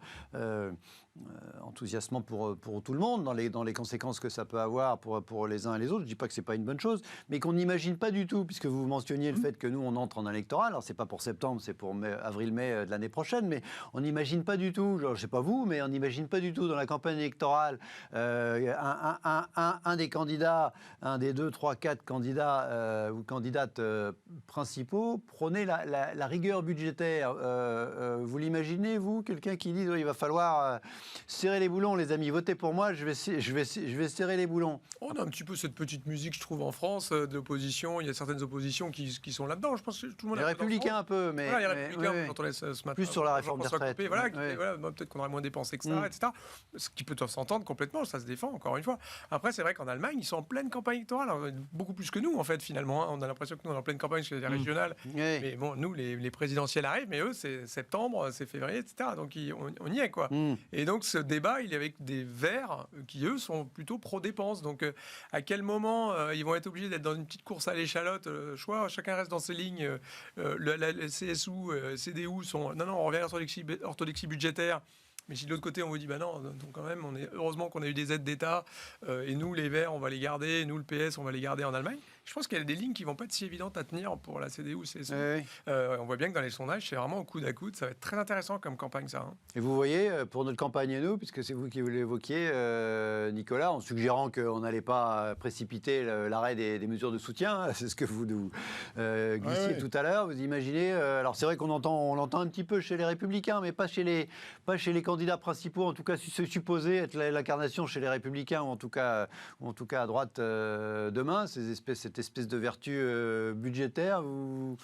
enthousiasmant pour tout le monde dans les conséquences que ça peut avoir pour les uns et les autres. Je ne dis pas que ce n'est pas une bonne chose, mais qu'on n'imagine pas du tout, puisque vous mentionniez le fait que nous, on entre en électoral. Alors, ce n'est pas pour septembre, c'est pour avril-mai de l'année prochaine, mais on n'imagine pas du tout, je ne sais pas vous, mais on n'imagine pas du tout dans la campagne électorale un des candidats, un des 2, 3, 4 candidats ou candidates principaux prôner la rigueur budgétaire. Vous l'imaginez, vous, quelqu'un qui dit il va falloir serrer les boulons, les amis, votez pour moi, je vais serrer les boulons. On a un petit peu cette petite musique, je trouve, en France, d'opposition. Il y a certaines oppositions qui sont là-dedans. Je pense que tout le monde. Les Républicains un peu, mais voilà, les Républicains, quand on laisse ce matin. Plus sur la réforme des retraites. Voilà, peut-être qu'on aurait moins dépensé que ça, etc. Ce qui peut s'entendre complètement, ça se défend, encore une fois. Après, c'est vrai qu'en Allemagne, ils sont en pleine campagne électorale, beaucoup plus que nous, en fait, finalement. On a l'impression que nous, on est en pleine campagne sur les régionales. Mais bon, nous, les présidentielles arrivent, mais eux, c'est septembre, c'est février, etc. Donc, on y est, quoi. Et donc, ce débat, il est avec des Verts qui, eux, sont plutôt pro-dépenses. Donc, à quel moment ils vont être obligés d'être dans une petite course à l'échalote chacun reste dans ses lignes. La CSU, CDU sont... Non, on revient à l'orthodoxie budgétaire. Mais si de l'autre côté, on vous dit, non, donc quand même, heureusement qu'on a eu des aides d'État, et nous, les Verts, on va les garder, nous, le PS, on va les garder en Allemagne. Je pense qu'il y a des lignes qui ne vont pas être si évidentes à tenir pour la CDU ou CSU. On voit bien que dans les sondages, c'est vraiment au coude à coude. Ça va être très intéressant comme campagne, ça. Et vous voyez, pour notre campagne et nous, puisque c'est vous qui l'évoquiez, Nicolas, en suggérant qu'on n'allait pas précipiter l'arrêt des mesures de soutien, c'est ce que vous nous glissiez tout à l'heure, vous imaginez, alors c'est vrai qu'on on l'entend un petit peu chez les Républicains, mais pas chez les candidats principaux, en tout cas se supposer être l'incarnation chez les Républicains, ou en tout cas à droite demain, cette espèce de vertu budgétaire. Vous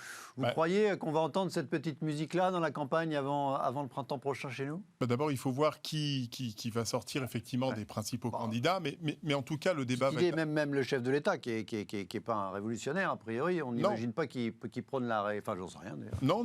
croyez qu'on va entendre cette petite musique-là dans la campagne avant le printemps prochain chez nous ? D'abord, il faut voir qui va sortir effectivement des principaux candidats, mais en tout cas, le débat va être... Même le chef de l'État, qui est pas un révolutionnaire, a priori, on n'imagine pas qu'il prône enfin, j'en sais rien d'ailleurs. Non.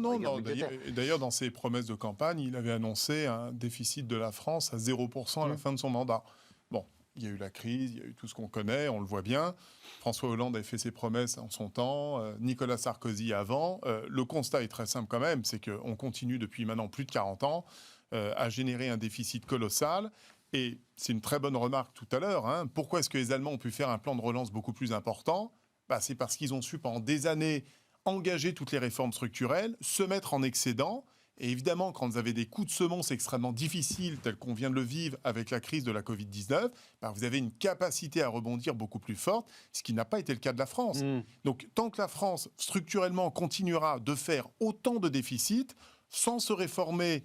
D'ailleurs, dans ses promesses de campagne, il avait annoncé un déficit de la France à 0% à la fin de son mandat. Bon, il y a eu la crise, il y a eu tout ce qu'on connaît, on le voit bien. François Hollande avait fait ses promesses en son temps, Nicolas Sarkozy avant. Le constat est très simple quand même, c'est qu'on continue depuis maintenant plus de 40 ans à générer un déficit colossal. Et c'est une très bonne remarque tout à l'heure. Pourquoi est-ce que les Allemands ont pu faire un plan de relance beaucoup plus important ? C'est parce qu'ils ont su pendant des années engager toutes les réformes structurelles, se mettre en excédent. Et évidemment, quand vous avez des coups de semonce extrêmement difficiles, tels qu'on vient de le vivre avec la crise de la Covid-19, vous avez une capacité à rebondir beaucoup plus forte, ce qui n'a pas été le cas de la France. Donc, tant que la France, structurellement, continuera de faire autant de déficits, sans se réformer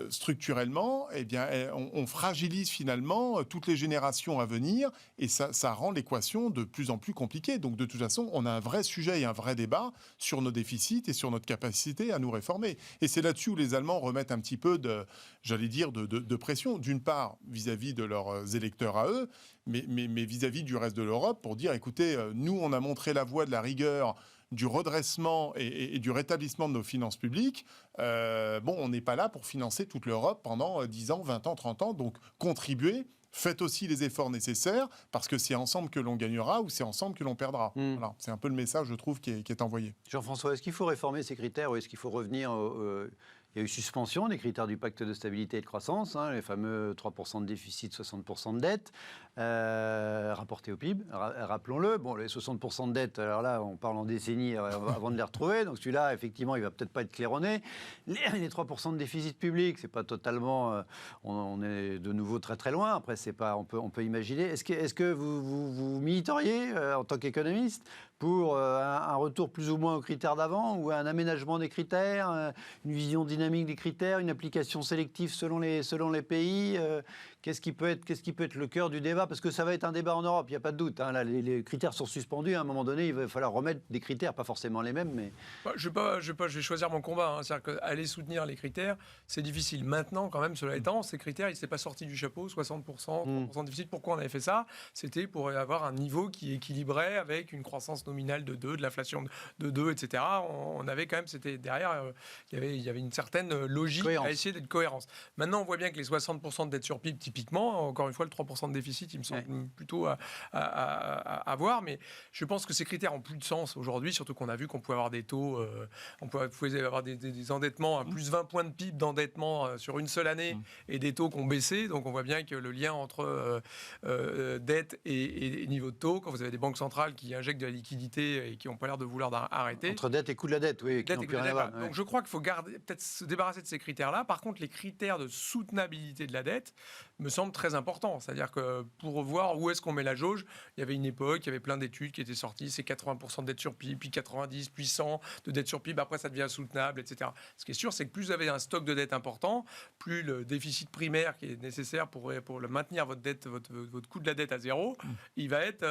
structurellement, eh bien, on fragilise finalement toutes les générations à venir et ça rend l'équation de plus en plus compliquée. Donc de toute façon, on a un vrai sujet et un vrai débat sur nos déficits et sur notre capacité à nous réformer. Et c'est là-dessus où les Allemands remettent un petit peu de pression, d'une part vis-à-vis de leurs électeurs à eux, mais vis-à-vis du reste de l'Europe pour dire, écoutez, nous, on a montré la voie de la rigueur, du redressement et du rétablissement de nos finances publiques, on n'est pas là pour financer toute l'Europe pendant 10 ans, 20 ans, 30 ans. Donc, contribuez, faites aussi les efforts nécessaires, parce que c'est ensemble que l'on gagnera ou c'est ensemble que l'on perdra. Voilà, c'est un peu le message, je trouve, qui est envoyé. Jean-François, est-ce qu'il faut réformer ces critères ou est-ce qu'il faut revenir il y a eu suspension des critères du pacte de stabilité et de croissance, les fameux 3% de déficit, 60% de dette, rapportés au PIB, rappelons-le. Bon, les 60% de dette, alors là, on parle en décennies avant de les retrouver, donc celui-là, effectivement, il ne va peut-être pas être claironné. Les 3% de déficit public, c'est pas totalement... on est de nouveau très très loin, après, c'est pas, on peut imaginer. Est-ce que vous militeriez, en tant qu'économiste, pour un retour plus ou moins aux critères d'avant, ou un aménagement des critères, une vision dynamique des critères, une application sélective selon les pays. Qu'est-ce qui peut être le cœur du débat? Parce que ça va être un débat en Europe, il n'y a pas de doute. Là, les critères sont suspendus. À un moment donné, il va falloir remettre des critères, pas forcément les mêmes, mais... Je vais choisir mon combat. C'est-à-dire qu'aller soutenir les critères, c'est difficile. Maintenant, quand même, cela étant, ces critères, ils ne s'étaient pas sortis du chapeau, 60%, 30% de déficit. Pourquoi on avait fait ça? C'était pour avoir un niveau qui équilibrait avec une croissance nominale de 2, de l'inflation de 2, etc. On avait quand même, c'était derrière, il y avait une certaine logique à essayer d'être cohérence. Maintenant, on voit bien que les 60% de dette sur PIB, typiquement, encore une fois, le 3% de déficit, il me semble plutôt à voir, mais je pense que ces critères ont plus de sens aujourd'hui, surtout qu'on a vu qu'on pouvait avoir des taux, on pouvait avoir des endettements, plus 20 points de PIB d'endettement sur une seule année, et des taux qui ont baissé, donc on voit bien que le lien entre dette et niveau de taux, quand vous avez des banques centrales qui injectent de la liquidité et qui n'ont pas l'air de vouloir arrêter. Entre dette et coût de la dette, oui, qui n'ont plus rien à voir. Donc je crois qu'il faut peut-être se débarrasser de ces critères-là. Par contre, les critères de soutenabilité de la dette me semblent très importants. C'est-à-dire que pour voir où est-ce qu'on met la jauge, il y avait une époque, il y avait plein d'études qui étaient sorties, c'est 80% de dette sur PIB, puis 90, puis 100 de dette sur PIB, après ça devient soutenable, etc. Ce qui est sûr, c'est que plus vous avez un stock de dette important, plus le déficit primaire qui est nécessaire pour maintenir votre dette, votre coût de la dette à zéro, il va être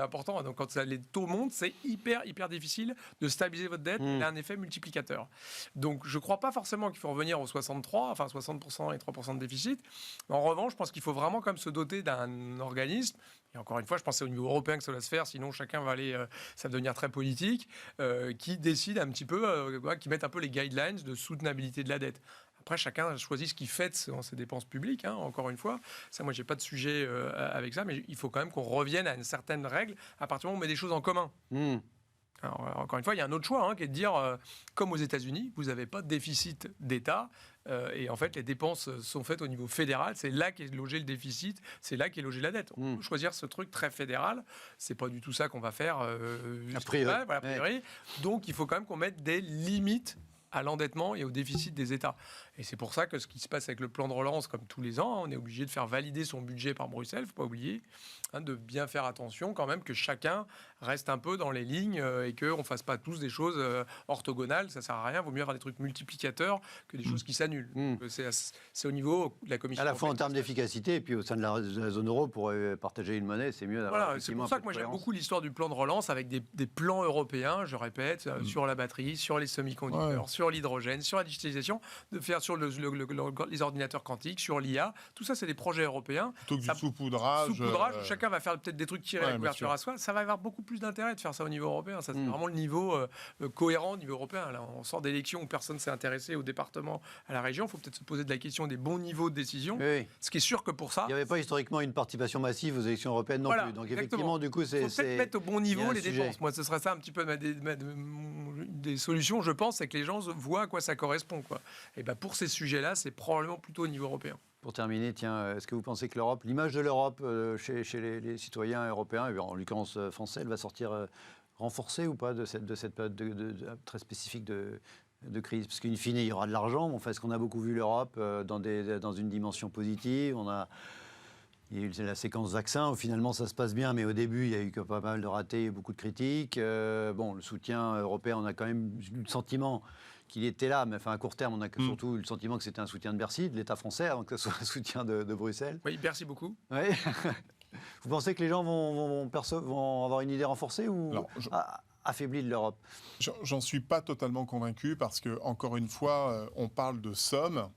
important. Donc quand les taux montent, c'est hyper difficile de stabiliser votre dette. Il a un effet multiplicateur. Donc je ne crois pas forcément qu'il faut revenir aux 63, enfin 60% et 3% de déficit. En revanche, je pense qu'il faut vraiment quand même se doter d'un organisme. Et encore une fois, je pense que c'est au niveau européen que ça doit se faire, sinon chacun va ça va devenir très politique, qui décide un petit peu, qui mette un peu les guidelines de soutenabilité de la dette. Après, chacun choisit ce qu'il fait dans ses dépenses publiques, encore une fois. Ça, moi, j'ai pas de sujet avec ça, mais il faut quand même qu'on revienne à une certaine règle à partir du moment où on met des choses en commun. Alors, encore une fois, il y a un autre choix qui est de dire, comme aux États-Unis, vous n'avez pas de déficit d'État. Et en fait, les dépenses sont faites au niveau fédéral. C'est là qu'est logé le déficit. C'est là qu'est logée la dette. On peut choisir ce truc très fédéral. C'est pas du tout ça qu'on va faire a priori. Donc, il faut quand même qu'on mette des limites à l'endettement et au déficit des États. Et c'est pour ça que ce qui se passe avec le plan de relance, comme tous les ans, on est obligé de faire valider son budget par Bruxelles, il ne faut pas oublier, de bien faire attention quand même que chacun reste un peu dans les lignes et qu'on ne fasse pas tous des choses orthogonales, ça ne sert à rien, il vaut mieux avoir des trucs multiplicateurs que des choses qui s'annulent. C'est au niveau de la Commission. À la fois en termes d'efficacité et puis au sein de la zone euro, pour partager une monnaie, c'est mieux d'avoir... Voilà, c'est pour ça que moi j'aime beaucoup l'histoire du plan de relance avec des plans européens, je répète, sur la batterie, sur les semi-conducteurs, sur l'hydrogène, sur la digitalisation, de faire sur les ordinateurs quantiques, sur l'IA. Tout ça, c'est des projets européens. Plutôt que du saupoudrage. Chacun va faire peut-être des trucs tirés la couverture à soi. Ça va avoir beaucoup plus d'intérêt de faire ça au niveau européen. Ça, c'est vraiment le niveau cohérent au niveau européen. Là, on sort d'élections où personne ne s'est intéressé au département, à la région. Il faut peut-être se poser de la question des bons niveaux de décision. Oui. Ce qui est sûr que pour ça... Il n'y avait pas historiquement une participation massive aux élections européennes non plus. Donc effectivement, du coup, c'est... Il faut peut-être mettre au bon niveau les dépenses. Moi, ce serait ça un petit peu des solutions, je pense, c'est que les gens voient à quoi ça correspond. Et ben pour ces sujets-là, c'est probablement plutôt au niveau européen. Pour terminer, tiens, est-ce que vous pensez que l'Europe, l'image de l'Europe chez les citoyens européens, et en l'occurrence français, elle va sortir renforcée ou pas de cette période très spécifique de de crise? Parce qu'in fine, il y aura de l'argent. Enfin, est-ce qu'on a beaucoup vu l'Europe dans une dimension positive? Il y a eu la séquence vaccin, où finalement ça se passe bien, mais au début il y a eu pas mal de ratés, beaucoup de critiques. Le soutien européen, on a quand même eu le sentiment qu'il était là, mais enfin à court terme, on a surtout eu le sentiment que c'était un soutien de Bercy, de l'État français, avant que ce soit un soutien de Bruxelles. Oui, merci beaucoup. Oui. Vous pensez que les gens vont avoir une idée renforcée ou affaiblie de l'Europe? J'en suis pas totalement convaincu parce que, encore une fois, on parle de sommes.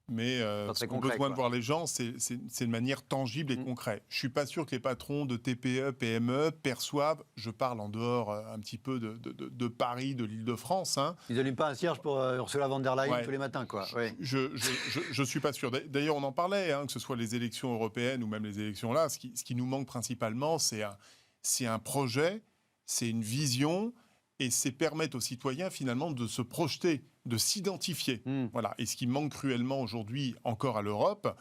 Mais ce qu'on a besoin de voir les gens, c'est de manière tangible et concrète. Je ne suis pas sûr que les patrons de TPE, PME perçoivent, je parle en dehors un petit peu de Paris, de l'Île-de-France. Hein. Ils n'allument pas un cierge pour Ursula von der Leyen tous les matins, quoi. Je ne suis pas sûr. D'ailleurs, on en parlait, hein, que ce soit les élections européennes ou même les élections là. Ce qui nous manque principalement, c'est un projet, c'est une vision, et c'est permettre aux citoyens finalement de se projeter, de s'identifier. Voilà. Et ce qui manque cruellement aujourd'hui encore à l'Europe,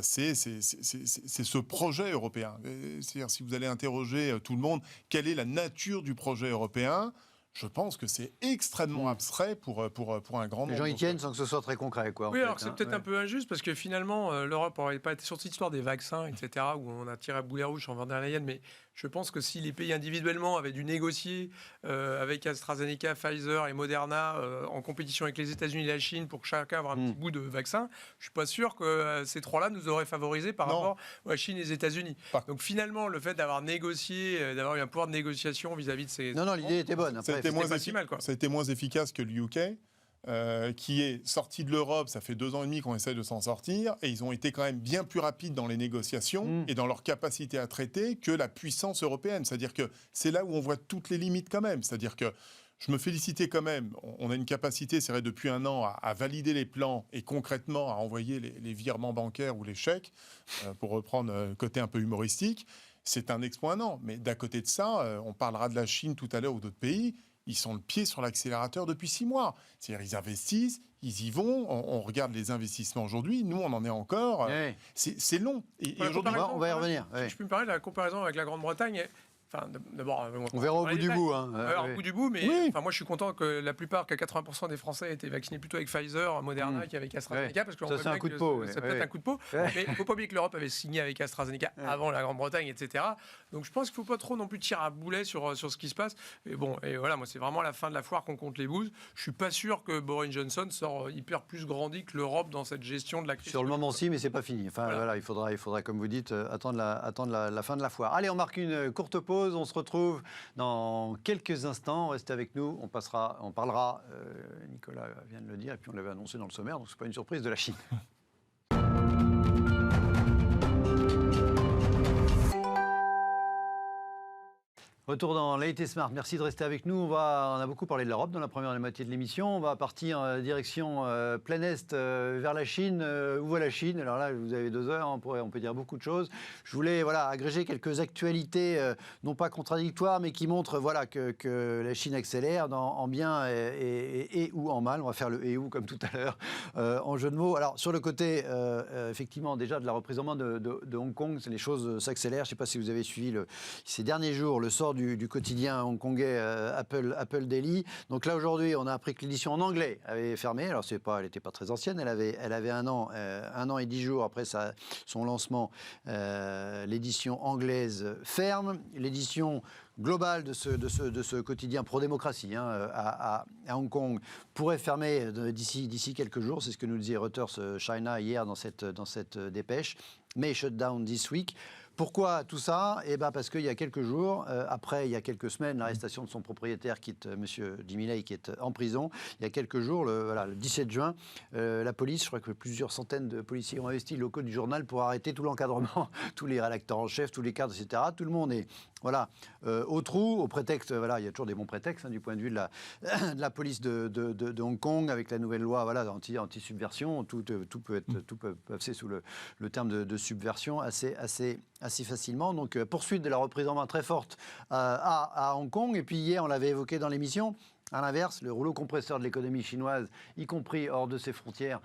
c'est ce projet européen. C'est-à-dire, si vous allez interroger tout le monde, quelle est la nature du projet européen ? Je pense que c'est extrêmement abstrait pour un grand nombre. Les gens y tiennent sans que ce soit très concret, quoi. Oui, alors c'est peut-être un peu injuste, parce que finalement, l'Europe n'aurait pas été sur cette histoire des vaccins, etc., où on a tiré à boulet rouge en Van der Leyen, mais je pense que si les pays individuellement avaient dû négocier avec AstraZeneca, Pfizer et Moderna en compétition avec les États-Unis et la Chine pour que chacun ait un petit bout de vaccin, je ne suis pas sûr que ces trois-là nous auraient favorisés par rapport à la Chine et les États-Unis. Donc finalement, le fait d'avoir négocié, d'avoir eu un pouvoir de négociation vis-à-vis de ces... Non, l'idée était bonne. Après, ça a été moins efficace que le UK. Qui est sorti de l'Europe, ça fait 2 ans et demi qu'on essaie de s'en sortir, et ils ont été quand même bien plus rapides dans les négociations et dans leur capacité à traiter que la puissance européenne. C'est-à-dire que c'est là où on voit toutes les limites quand même. C'est-à-dire que je me félicitais quand même. On a une capacité, c'est vrai, depuis 1 an, à valider les plans et concrètement à envoyer les virements bancaires ou les chèques, pour reprendre côté un peu humoristique. C'est un exploit 1 an. Mais d'à côté de ça, on parlera de la Chine tout à l'heure ou d'autres pays. Ils sont le pied sur l'accélérateur depuis 6 mois. C'est-à-dire, ils investissent, ils y vont. On regarde les investissements aujourd'hui. Nous, on en est encore. C'est long. Et aujourd'hui, on va y revenir. Si je peux me parler de la comparaison avec la Grande-Bretagne. Enfin, d'abord, on verra au bout du bout. Au bout du bout, mais moi, je suis content que la plupart, que 80% des Français aient été vaccinés plutôt avec Pfizer, Moderna qu'avec AstraZeneca. Parce que ça, c'est un coup de peau. C'est peut-être un coup de peau. Mais il ne faut pas oublier que l'Europe avait signé avec AstraZeneca avant la Grande-Bretagne, etc. Donc, je pense qu'il ne faut pas trop non plus tirer à boulet sur ce qui se passe. Et voilà, moi, c'est vraiment la fin de la foire qu'on compte les bouses. Je ne suis pas sûr que Boris Johnson sort hyper plus grandi que l'Europe dans cette gestion de la crise. Sur le moment, si, mais c'est pas fini. Enfin, voilà, il faudra, comme vous dites, attendre la fin de la foire. Allez, on marque une courte pause. On se retrouve dans quelques instants. Restez avec nous. On parlera, Nicolas vient de le dire, et puis on l'avait annoncé dans le sommaire, donc c'est pas une surprise, de la Chine. Retour dans Late et Smart. Merci de rester avec nous. On a beaucoup parlé de l'Europe dans la première moitié de l'émission. On va partir en direction plein Est vers la Chine. Où va la Chine? Alors là, vous avez 2 heures, on peut dire beaucoup de choses. Je voulais agréger quelques actualités, non pas contradictoires, mais qui montrent que la Chine accélère en bien et ou en mal. On va faire le et ou comme tout à l'heure en jeu de mots. Alors sur le côté, effectivement, déjà de la reprise en main de Hong Kong, les choses s'accélèrent. Je ne sais pas si vous avez suivi ces derniers jours le sort du quotidien hongkongais Apple Daily. Donc là, aujourd'hui, on a appris que l'édition en anglais avait fermé. Alors, elle n'était pas très ancienne. Elle avait 1 an, 1 an et 10 jours après son lancement. L'édition anglaise ferme. L'édition globale de ce quotidien pro-démocratie à Hong Kong pourrait fermer d'ici quelques jours. C'est ce que nous disait Reuters China hier dans cette dépêche. Mais shutdown this week. Pourquoi tout ça? Parce qu'il y a quelques jours, après il y a quelques semaines, l'arrestation de son propriétaire, M. Jimmy Lai, qui est en prison, il y a quelques jours, le 17 juin, la police, je crois que plusieurs centaines de policiers ont investi les locaux du journal pour arrêter tout l'encadrement, tous les rédacteurs en chef, tous les cadres, etc. Tout le monde est au trou, au prétexte, il y a toujours des bons prétextes du point de vue de la police de Hong Kong, avec la nouvelle loi anti-subversion, tout peut passer sous le terme de subversion assez facilement. Donc poursuite de la reprise en main très forte à Hong Kong. Et puis hier, on l'avait évoqué dans l'émission, À l'inverse, le rouleau compresseur de l'économie chinoise, y compris hors de ses frontières,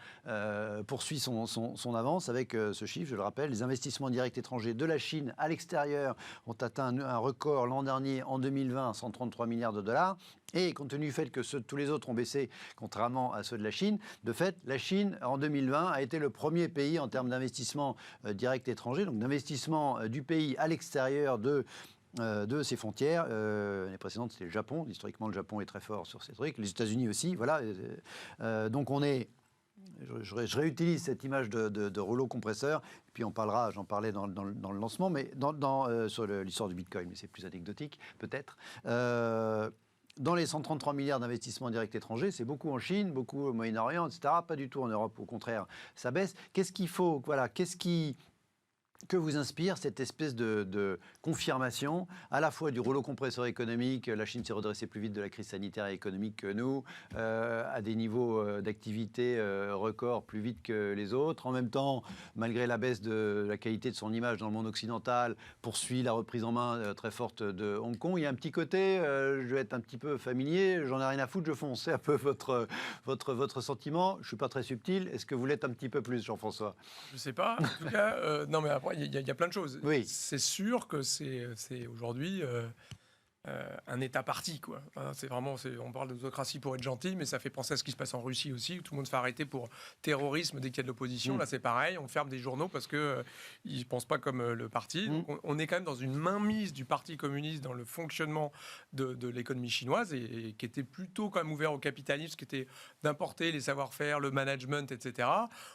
poursuit son avance avec ce chiffre, je le rappelle. Les investissements directs étrangers de la Chine à l'extérieur ont atteint un record l'an dernier, en 2020, à 133 milliards de dollars. Et compte tenu du fait que tous les autres ont baissé, contrairement à ceux de la Chine, de fait, la Chine, en 2020, a été le premier pays en termes d'investissement direct étranger, donc d'investissement du pays à l'extérieur de ses frontières. L'année précédente, c'était le Japon. Historiquement, le Japon est très fort sur ces trucs. Les États-Unis aussi, voilà. Donc on est... Je réutilise cette image de rouleau compresseur, puis on parlera, j'en parlais dans le lancement, mais sur l'histoire du Bitcoin, mais c'est plus anecdotique, peut-être. Dans les 133 milliards d'investissements directs étrangers, c'est beaucoup en Chine, beaucoup au Moyen-Orient, etc. Pas du tout en Europe, au contraire, ça baisse. Qu'est-ce qu'il faut, voilà, que vous inspire cette espèce de confirmation à la fois du rouleau compresseur économique, la Chine s'est redressée plus vite de la crise sanitaire et économique que nous, à des niveaux d'activité records plus vite que les autres. En même temps, malgré la baisse de la qualité de son image dans le monde occidental, poursuit la reprise en main très forte de Hong Kong. Il y a un petit côté, je vais être un petit peu familier, j'en ai rien à foutre, je fonce. C'est un peu votre sentiment. Je ne suis pas très subtil. Est-ce que vous l'êtes un petit peu plus, Jean-François ? Je ne sais pas. En tout cas, non mais après, il y a plein de choses. Oui. C'est sûr que c'est aujourd'hui un État parti, quoi. Enfin, on parle d'autocratie pour être gentil, mais ça fait penser à ce qui se passe en Russie aussi, où tout le monde se fait arrêter pour terrorisme dès qu'il y a de l'opposition. Là, c'est pareil, on ferme des journaux parce que ils ne pensent pas comme le parti. Donc, on est quand même dans une mainmise du Parti communiste dans le fonctionnement de l'économie chinoise et qui était plutôt quand même ouvert au capitalisme, qui était d'importer les savoir-faire, le management, etc.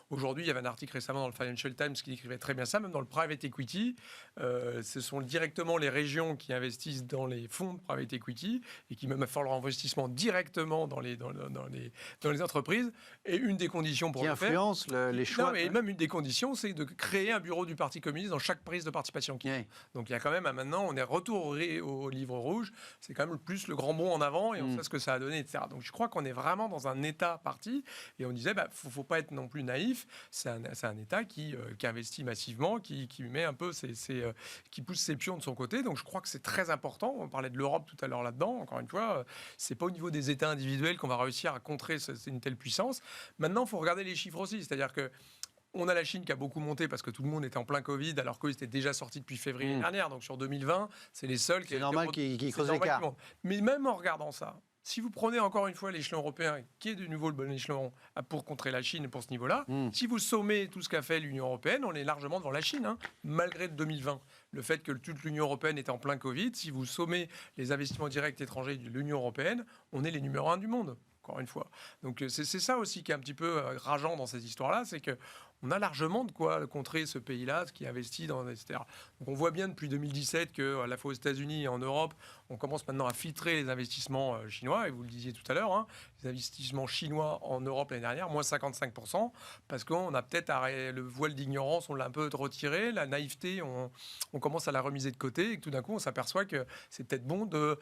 Aujourd'hui, il y avait un article récemment dans le Financial Times qui décrivait très bien ça, même dans le private equity. Ce sont directement les régions qui investissent dans les fonds de private equity et qui même font leur investissement directement dans les entreprises. Et une des conditions pour qui le faire... influence les choix. Non, mais même une des conditions, c'est de créer un bureau du Parti communiste dans chaque prise de participation. Oui. Donc il y a quand même, maintenant, on est retourné au livre rouge. C'est quand même plus le grand bond en avant et on sait ce que ça a donné, etc. Donc je crois qu'on est vraiment dans un État parti. Et on disait, faut pas être non plus naïf. C'est un État qui investit massivement, qui met un peu qui pousse ses pions de son côté. Donc je crois que c'est très important. On parlait de l'Europe tout à l'heure là-dedans. Encore une fois, c'est pas au niveau des États individuels qu'on va réussir à contrer une telle puissance. Maintenant, il faut regarder les chiffres aussi. C'est-à-dire que on a la Chine qui a beaucoup monté parce que tout le monde était en plein Covid, alors qu'eux étaient déjà sortis depuis février dernière. Donc sur 2020, c'est les seuls qui... C'est normal qu'ils creusent l'écart. Mais même en regardant ça, si vous prenez encore une fois l'échelon européen, qui est de nouveau le bon échelon pour contrer la Chine pour ce niveau-là, si vous sommez tout ce qu'a fait l'Union européenne, on est largement devant la Chine, malgré 2020. Le fait que toute l'Union européenne est en plein Covid, si vous sommez les investissements directs étrangers de l'Union européenne, on est les numéros 1 du monde. Encore une fois. Donc c'est ça aussi qui est un petit peu rageant dans cette histoire-là, c'est que on a largement de quoi contrer ce pays-là, ce qui investit dans, etc. Donc on voit bien depuis 2017 qu'à la fois aux États-Unis et en Europe, on commence maintenant à filtrer les investissements chinois, et vous le disiez tout à l'heure, les investissements chinois en Europe l'année dernière, moins 55%, parce qu'on a peut-être le voile d'ignorance, on l'a un peu retiré, la naïveté, on commence à la remiser de côté, et que tout d'un coup on s'aperçoit que c'est peut-être bon de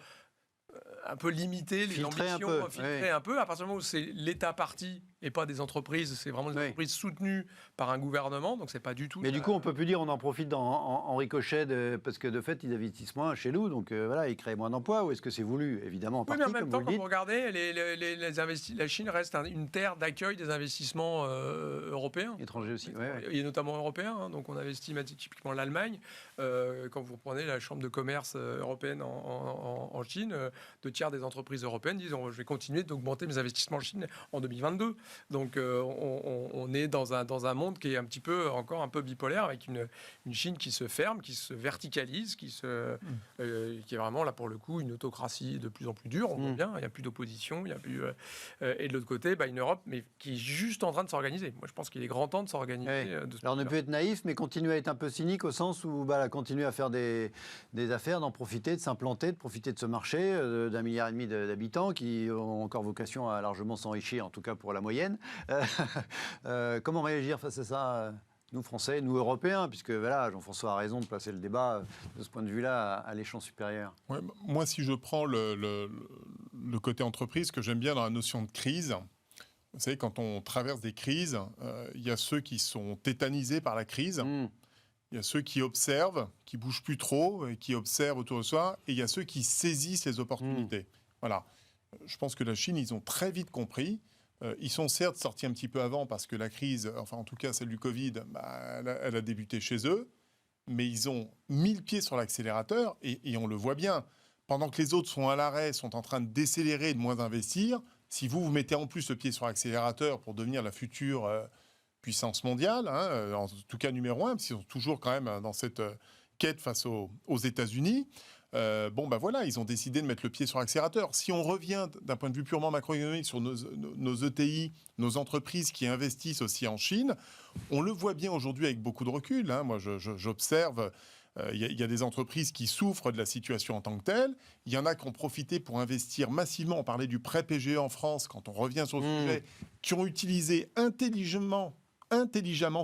un peu limiter les ambitions, filtrer un peu. À partir du moment où c'est l'État parti et pas des entreprises, c'est vraiment des entreprises soutenues par un gouvernement, donc c'est pas du tout... Mais du coup, on peut plus dire on en profite en ricochet, parce que de fait, ils investissent moins chez nous, donc voilà, ils créent moins d'emplois, ou est-ce que c'est voulu, évidemment, en partie, mais en même temps, quand vous dites. Regardez, la Chine reste une terre d'accueil des investissements européens. Étrangers aussi, et notamment européens, donc on investit typiquement l'Allemagne. Quand vous prenez la Chambre de commerce européenne en Chine, 2/3 des entreprises européennes disent je vais continuer d'augmenter mes investissements en Chine en 2022. Donc on est dans un monde qui est un petit peu encore un peu bipolaire, avec une Chine qui se ferme, qui se verticalise, qui est vraiment là pour le coup une autocratie de plus en plus dure. On voit bien, il n'y a plus d'opposition, il y a plus et de l'autre côté une Europe mais qui est juste en train de s'organiser. Moi je pense qu'il est grand temps de s'organiser. Alors on ne peut être naïf, mais continuer à être un peu cynique au sens où continuer à faire des affaires, d'en profiter, de s'implanter, de profiter de ce marché d'1,5 milliard d'habitants qui ont encore vocation à largement s'enrichir, en tout cas pour la moyenne. Comment réagir face à ça, nous Français, nous Européens, puisque Jean-François a raison de placer le débat de ce point de vue-là à l'échelon supérieur. Ouais, moi, si je prends le côté entreprise, que j'aime bien dans la notion de crise, vous savez, quand on traverse des crises, il y a ceux qui sont tétanisés par la crise. Il y a ceux qui observent, qui bougent plus trop, et qui observent autour de soi, et il y a ceux qui saisissent les opportunités. Voilà. je pense que la Chine, ils ont très vite compris. Ils sont certes sortis un petit peu avant parce que la crise, enfin en tout cas celle du Covid, elle a débuté chez eux, mais ils ont mis le pied sur l'accélérateur et on le voit bien. Pendant que les autres sont à l'arrêt, sont en train de décélérer et de moins investir, si vous mettez en plus le pied sur l'accélérateur pour devenir la future puissance mondiale, hein, en tout cas numéro 1, parce qu'ils sont toujours quand même dans cette quête face aux États-Unis, voilà, ils ont décidé de mettre le pied sur l'accélérateur. Si on revient d'un point de vue purement macroéconomique sur nos ETI, nos entreprises qui investissent aussi en Chine, on le voit bien aujourd'hui avec beaucoup de recul. Hein. Moi, j'observe, il y a des entreprises qui souffrent de la situation en tant que telle. Il y en a qui ont profité pour investir massivement. On parlait du prêt PGE en France, quand on revient sur le sujet, qui ont utilisé intelligemment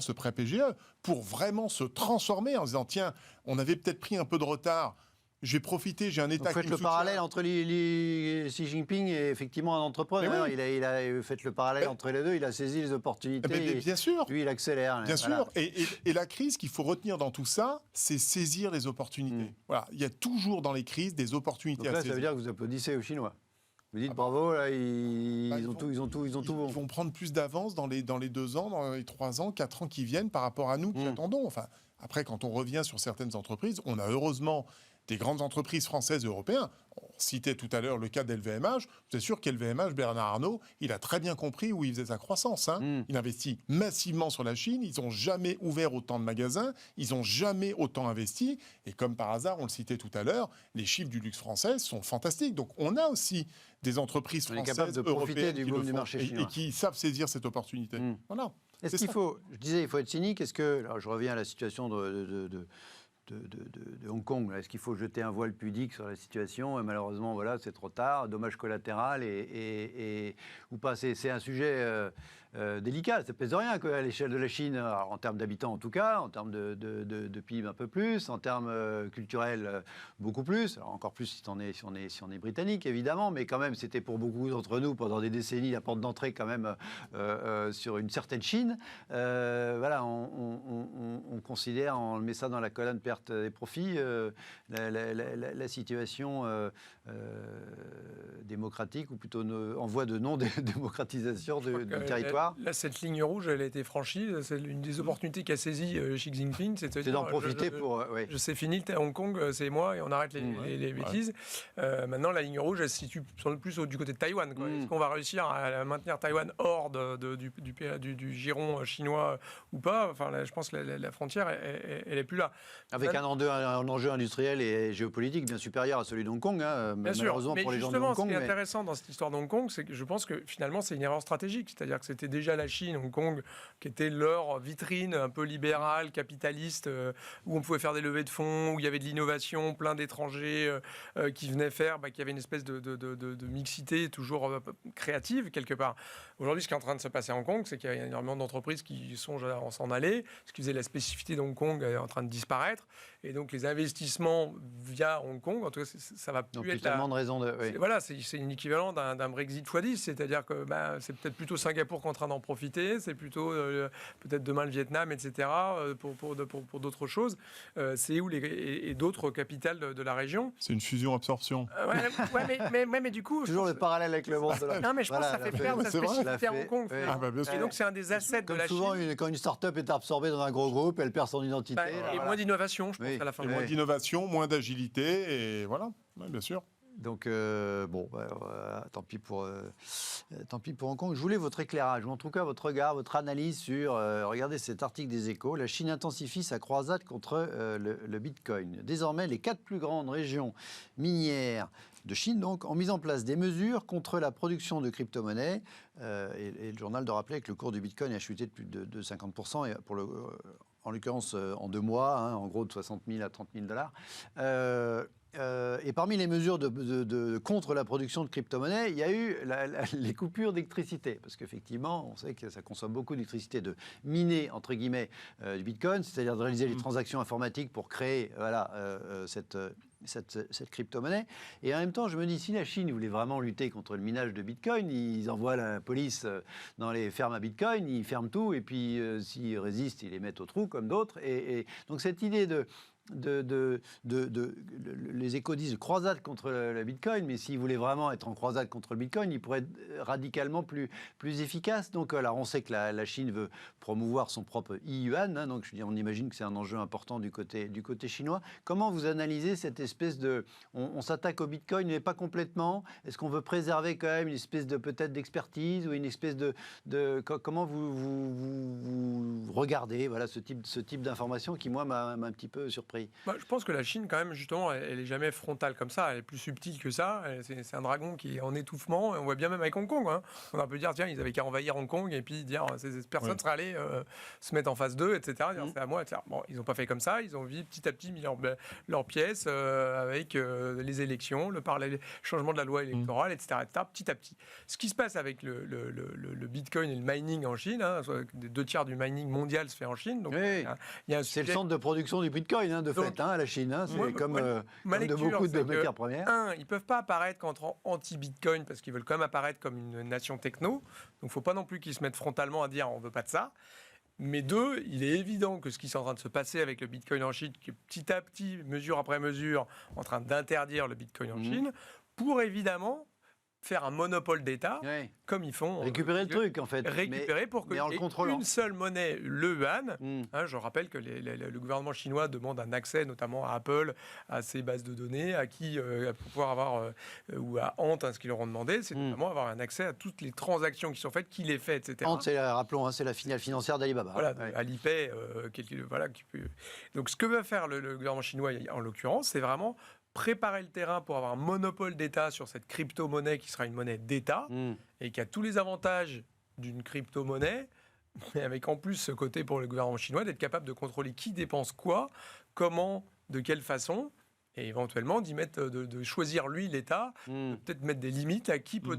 ce prêt PGE pour vraiment se transformer en disant, tiens, on avait peut-être pris un peu de retard. J'ai profité, j'ai un État qui me soutient. Faites le parallèle entre Xi Jinping et effectivement un entrepreneur. Oui. Il a fait le parallèle entre les deux, il a saisi les opportunités. Mais bien sûr. Lui, il accélère. Bien sûr. Et la crise qu'il faut retenir dans tout ça, c'est saisir les opportunités. Voilà. Il y a toujours dans les crises des opportunités à saisir. Ça veut dire que vous applaudissez aux Chinois. Vous dites bravo, là, ils ont tout bon. Ils vont prendre plus d'avance dans les 2 ans, dans les 3 ans, 4 ans qui viennent par rapport à nous qui attendons. Enfin, après, quand on revient sur certaines entreprises, on a heureusement des grandes entreprises françaises et européennes. On citait tout à l'heure le cas d'LVMH. Vous êtes sûr qu'LVMH, Bernard Arnault, il a très bien compris où il faisait sa croissance. Hein. Il investit massivement sur la Chine. Ils n'ont jamais ouvert autant de magasins. Ils n'ont jamais autant investi. Et comme par hasard, on le citait tout à l'heure, les chiffres du luxe français sont fantastiques. Donc on a aussi des entreprises françaises, européennes du boom du marché chinois et qui savent saisir cette opportunité. Voilà. Est-ce qu'il faut, je disais, il faut être cynique. Est-ce que, alors je reviens à la situation de Hong Kong. Est-ce qu'il faut jeter un voile pudique sur la situation ? Et malheureusement, voilà, c'est trop tard. Dommage collatéral ou pas. C'est un sujet délicat. Ça pèse de rien à l'échelle de la Chine, alors, en termes d'habitants en tout cas, en termes de PIB un peu plus, en termes culturels beaucoup plus. Alors encore plus si on est britannique évidemment, mais quand même c'était pour beaucoup d'entre nous pendant des décennies la porte d'entrée quand même sur une certaine Chine. Voilà, on considère, on met ça dans la colonne perte des profits, la situation démocratique ou plutôt en voie de non-démocratisation du territoire. Là, cette ligne rouge, elle a été franchie. C'est l'une des opportunités qu'a saisi Xi Jinping. C'est d'en profiter pour... Oui. C'est fini, Hong Kong, c'est moi, et on arrête les bêtises. Maintenant, la ligne rouge, elle se situe plus du côté de Taïwan. Est-ce qu'on va réussir à maintenir Taïwan hors du giron chinois ou pas ? Enfin, là, je pense que la frontière, elle n'est plus là. Avec un enjeu industriel et géopolitique bien supérieur à celui d'Hong Kong. Hein, bien sûr, mais pour les gens de Hong Kong, ce qui est intéressant dans cette histoire d'Hong Kong, c'est que je pense que finalement, c'est une erreur stratégique. C'est-à-dire que c'était déjà la Chine, Hong Kong, qui était leur vitrine un peu libérale, capitaliste, où on pouvait faire des levées de fonds, où il y avait de l'innovation, plein d'étrangers qui venaient faire, qu'il y avait une espèce de mixité toujours créative, quelque part. Aujourd'hui, ce qui est en train de se passer à Hong Kong, c'est qu'il y a énormément d'entreprises qui songent à s'en aller, ce qui faisait la spécificité d'Hong Kong est en train de disparaître. Et donc, les investissements via Hong Kong, en tout cas, ça va plus donc, être... tellement de raisons de... Oui. Voilà, c'est un équivalent d'un Brexit x10, c'est-à-dire que c'est peut-être plutôt Singapour qui est en train d'en profiter, c'est plutôt peut-être demain le Vietnam, etc., pour d'autres choses. Séoul et d'autres capitales de la région. C'est une fusion-absorption. Mais du coup... Toujours le parallèle avec le monde. Non, mais je pense que ça fait perdre sa spécificité à Hong Kong. Et donc, c'est un des assets de la Chine. Souvent, quand une start-up est absorbée dans un gros groupe, elle perd son identité. Et moins d'innovation, je pense, à la fin. Moins d'innovation, moins d'agilité, et voilà, bien sûr. Donc, tant pis pour Hong Kong. Je voulais votre éclairage, ou en tout cas votre regard, votre analyse sur, regardez cet article des Échos, la Chine intensifie sa croisade contre le Bitcoin. Désormais, les 4 plus grandes régions minières de Chine donc, ont mis en place des mesures contre la production de crypto-monnaies. Et le journal de rappeler que le cours du Bitcoin a chuté de plus de 50%, et en l'occurrence en 2 mois, en gros de 60 000 à 30 000 $. Et parmi les mesures contre la production de crypto-monnaies, il y a eu les coupures d'électricité. Parce qu'effectivement, on sait que ça consomme beaucoup d'électricité de miner, entre guillemets, du Bitcoin, c'est-à-dire de réaliser les transactions informatiques pour créer cette crypto-monnaie. Et en même temps, je me dis, si la Chine voulait vraiment lutter contre le minage de Bitcoin, ils envoient la police dans les fermes à Bitcoin, ils ferment tout, et puis s'ils résistent, ils les mettent au trou, comme d'autres. Et donc cette idée les échos disent croisade contre le Bitcoin, mais s'ils voulaient vraiment être en croisade contre le Bitcoin, ils pourraient être radicalement plus efficaces. Donc, alors, on sait que la Chine veut promouvoir son propre e-yuan, hein, donc on imagine que c'est un enjeu important du côté chinois. Comment vous analysez cette espèce de... On s'attaque au Bitcoin, mais pas complètement. Est-ce qu'on veut préserver quand même une espèce de peut-être d'expertise ou une espèce comment vous regardez voilà, ce type d'information qui, moi, m'a un petit peu surpris? Je pense que la Chine, quand même, justement, elle n'est jamais frontale comme ça. Elle est plus subtile que ça. C'est un dragon qui est en étouffement. On voit bien même avec Hong Kong. Hein. On a pu dire, tiens, ils avaient qu'à envahir Hong Kong et puis dire, ces personnes seraient allées se mettre en phase 2, etc. Dire, c'est à moi, etc. Bon, ils n'ont pas fait comme ça. Ils ont petit à petit mis leurs pièces avec les élections, le changement de la loi électorale, etc., petit à petit. Ce qui se passe avec le Bitcoin et le mining en Chine, hein, 2/3 du mining mondial se fait en Chine. Donc, oui. C'est le centre de production du Bitcoin, hein, de fait, à la Chine. Hein, c'est comme de beaucoup de matières premières. Ils ne peuvent pas apparaître contre anti-Bitcoin parce qu'ils veulent quand même apparaître comme une nation techno. Donc, il ne faut pas non plus qu'ils se mettent frontalement à dire on ne veut pas de ça. Mais deux, il est évident que ce qui est en train de se passer avec le Bitcoin en Chine, qui est petit à petit, mesure après mesure, en train d'interdire le Bitcoin en Chine, pour évidemment faire un monopole d'État, comme ils font. Récupérer le truc, en fait. Récupérer pour que une seule monnaie, le yuan. Je rappelle que le gouvernement chinois demande un accès, notamment à Apple, à ses bases de données, à qui pouvoir avoir, ou à Ant, ce qu'ils leur ont demandé, c'est notamment avoir un accès à toutes les transactions qui sont faites, qui les fait, etc. Ant, rappelons, c'est la filiale financière d'Alibaba. Voilà, Alipay, donc ce que va faire le gouvernement chinois, en l'occurrence, c'est vraiment préparer le terrain pour avoir un monopole d'État sur cette crypto-monnaie qui sera une monnaie d'État et qui a tous les avantages d'une crypto-monnaie, mais avec en plus ce côté pour le gouvernement chinois d'être capable de contrôler qui dépense quoi, comment, de quelle façon, et éventuellement de choisir lui, l'État, peut-être mettre des limites à qui peut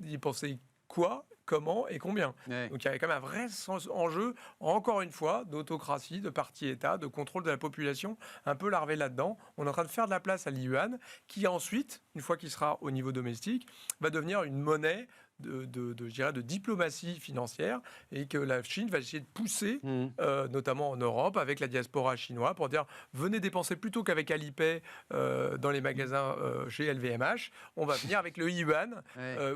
dépenser quoi, comment et combien. Donc il y avait quand même un vrai enjeu, encore une fois, d'autocratie, de parti-État, de contrôle de la population, un peu larvé là-dedans. On est en train de faire de la place à l'yuan, qui ensuite, une fois qu'il sera au niveau domestique, va devenir une monnaie de diplomatie financière, et que la Chine va essayer de pousser, notamment en Europe, avec la diaspora chinoise, pour dire venez dépenser plutôt qu'avec Alipay dans les magasins chez LVMH, on va venir avec le yuan,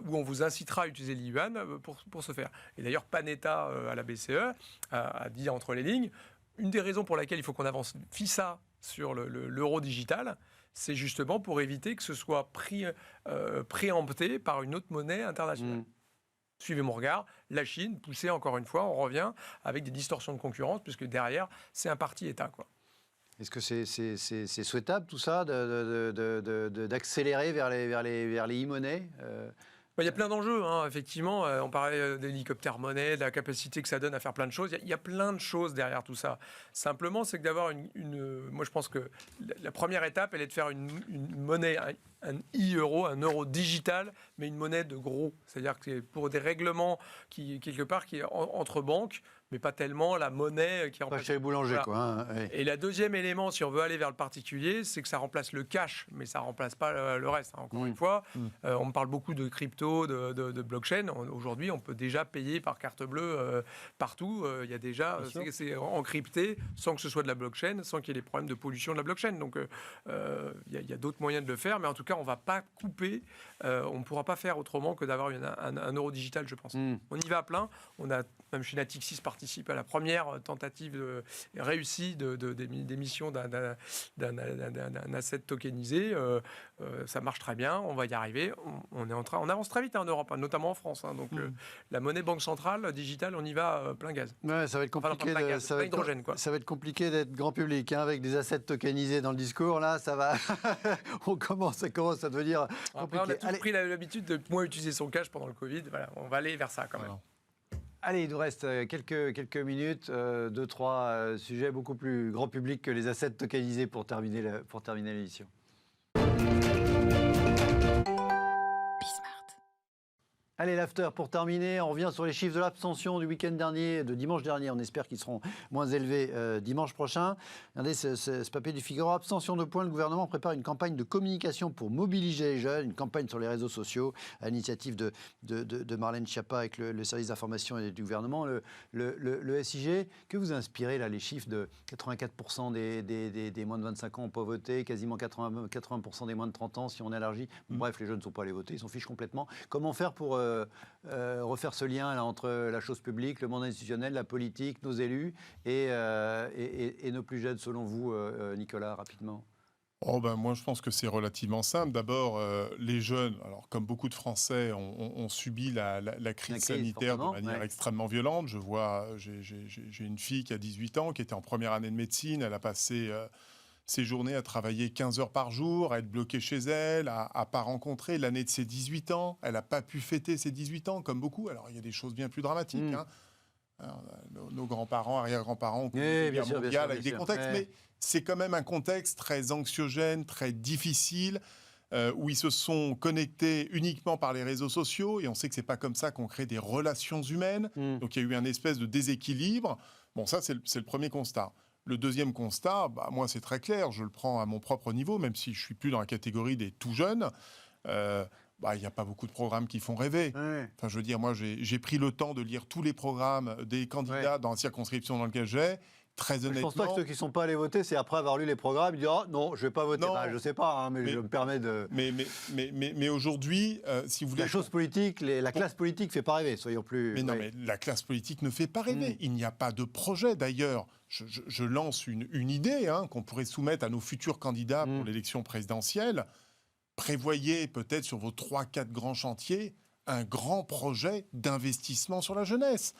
où on vous incitera à utiliser le yuan pour ce faire. Et d'ailleurs, Panetta à la BCE a dit entre les lignes, une des raisons pour laquelle il faut qu'on avance FISA sur l'euro digital, c'est justement pour éviter que ce soit préempté par une autre monnaie internationale. Suivez mon regard, la Chine, poussée encore une fois, on revient avec des distorsions de concurrence, puisque derrière, c'est un parti-État, quoi. Est-ce que c'est souhaitable tout ça, d'accélérer vers les e-monnaies Il y a plein d'enjeux, hein, effectivement. On parlait d'hélicoptère-monnaie, de la capacité que ça donne à faire plein de choses. Il y a plein de choses derrière tout ça. Simplement, c'est que d'avoir moi, je pense que la première étape, elle est de faire une monnaie, un e-euro, un euro digital, mais une monnaie de gros. C'est-à-dire que c'est pour des règlements qui, quelque part, qui est entre banques, mais pas tellement la monnaie qui remplace... Pas chez les boulangers, quoi. Hein, Et le deuxième élément, si on veut aller vers le particulier, c'est que ça remplace le cash, mais ça ne remplace pas le reste. Hein. Encore une fois, on me parle beaucoup de crypto, de blockchain. Aujourd'hui, on peut déjà payer par carte bleue partout. Il y a déjà... C'est encrypté, sans que ce soit de la blockchain, sans qu'il y ait des problèmes de pollution de la blockchain. Donc, il y a d'autres moyens de le faire, mais en tout cas, on ne va pas couper. On ne pourra pas faire autrement que d'avoir un euro digital, je pense. On y va à plein. On a, même chez Natixis, participe à la première tentative réussie d'émission d'un asset tokenisé. Ça marche très bien, on va y arriver. On avance très vite en Europe, hein, notamment en France. Hein, donc la monnaie banque centrale digitale, on y va plein gaz. Ouais, ça va être compliqué. Ça va être compliqué d'être grand public, hein, avec des assets tokenisés dans le discours. Là, ça va. ça commence à devenir compliqué. Après, on a tous pris l'habitude de moins utiliser son cash pendant le Covid. Voilà, on va aller vers ça quand même. Allez, il nous reste quelques minutes, 2-3 sujets beaucoup plus grand public que les assets tokenisés pour terminer l'émission. Allez, l'after, pour terminer, on revient sur les chiffres de l'abstention du week-end dernier, de dimanche dernier. On espère qu'ils seront moins élevés dimanche prochain. Regardez ce papier du Figaro. Abstention de points, le gouvernement prépare une campagne de communication pour mobiliser les jeunes, une campagne sur les réseaux sociaux, à l'initiative de Marlène Schiappa avec le service d'information du gouvernement, le SIG. Que vous inspirez là, les chiffres de 84% des moins de 25 ans n'ont pas voté, quasiment 80% des moins de 30 ans si on élargit. Bref, les jeunes ne sont pas allés voter, ils s'en fichent complètement. Comment faire pour refaire ce lien là, entre la chose publique, le monde institutionnel, la politique, nos élus et nos plus jeunes, selon vous, Nicolas, rapidement? Moi, je pense que c'est relativement simple. D'abord, les jeunes, alors comme beaucoup de Français, ont subi la crise sanitaire de manière extrêmement violente. Je vois, j'ai une fille qui a 18 ans, qui était en première année de médecine. Elle a passé ses journées à travailler 15 heures par jour, à être bloquée chez elle, à pas rencontrer l'année de ses 18 ans. Elle n'a pas pu fêter ses 18 ans, comme beaucoup. Alors, il y a des choses bien plus dramatiques. Hein. Alors, nos grands-parents, arrière-grands-parents ont connu une guerre mondiale avec des contextes, mais c'est quand même un contexte très anxiogène, très difficile, où ils se sont connectés uniquement par les réseaux sociaux, et on sait que c'est pas comme ça qu'on crée des relations humaines. Donc il y a eu un espèce de déséquilibre. Bon, ça c'est le premier constat. Le deuxième constat, moi c'est très clair, je le prends à mon propre niveau, même si je suis plus dans la catégorie des tout jeunes. Il n'y a pas beaucoup de programmes qui font rêver. Enfin, je veux dire, moi, j'ai pris le temps de lire tous les programmes des candidats dans la circonscription dans laquelle j'ai. Très honnêtement... Je pense pas que ceux qui ne sont pas allés voter, c'est après avoir lu les programmes, ils disent « Oh non, je ne vais pas voter ». Je ne sais pas, mais je me permets de... Mais aujourd'hui, si vous voulez... La chose politique, la classe politique ne fait pas rêver, soyons plus... Mais non, mais la classe politique ne fait pas rêver. Il n'y a pas de projet, d'ailleurs. Je lance une idée qu'on pourrait soumettre à nos futurs candidats pour l'élection présidentielle. Prévoyez peut-être sur vos 3-4 grands chantiers un grand projet d'investissement sur la jeunesse.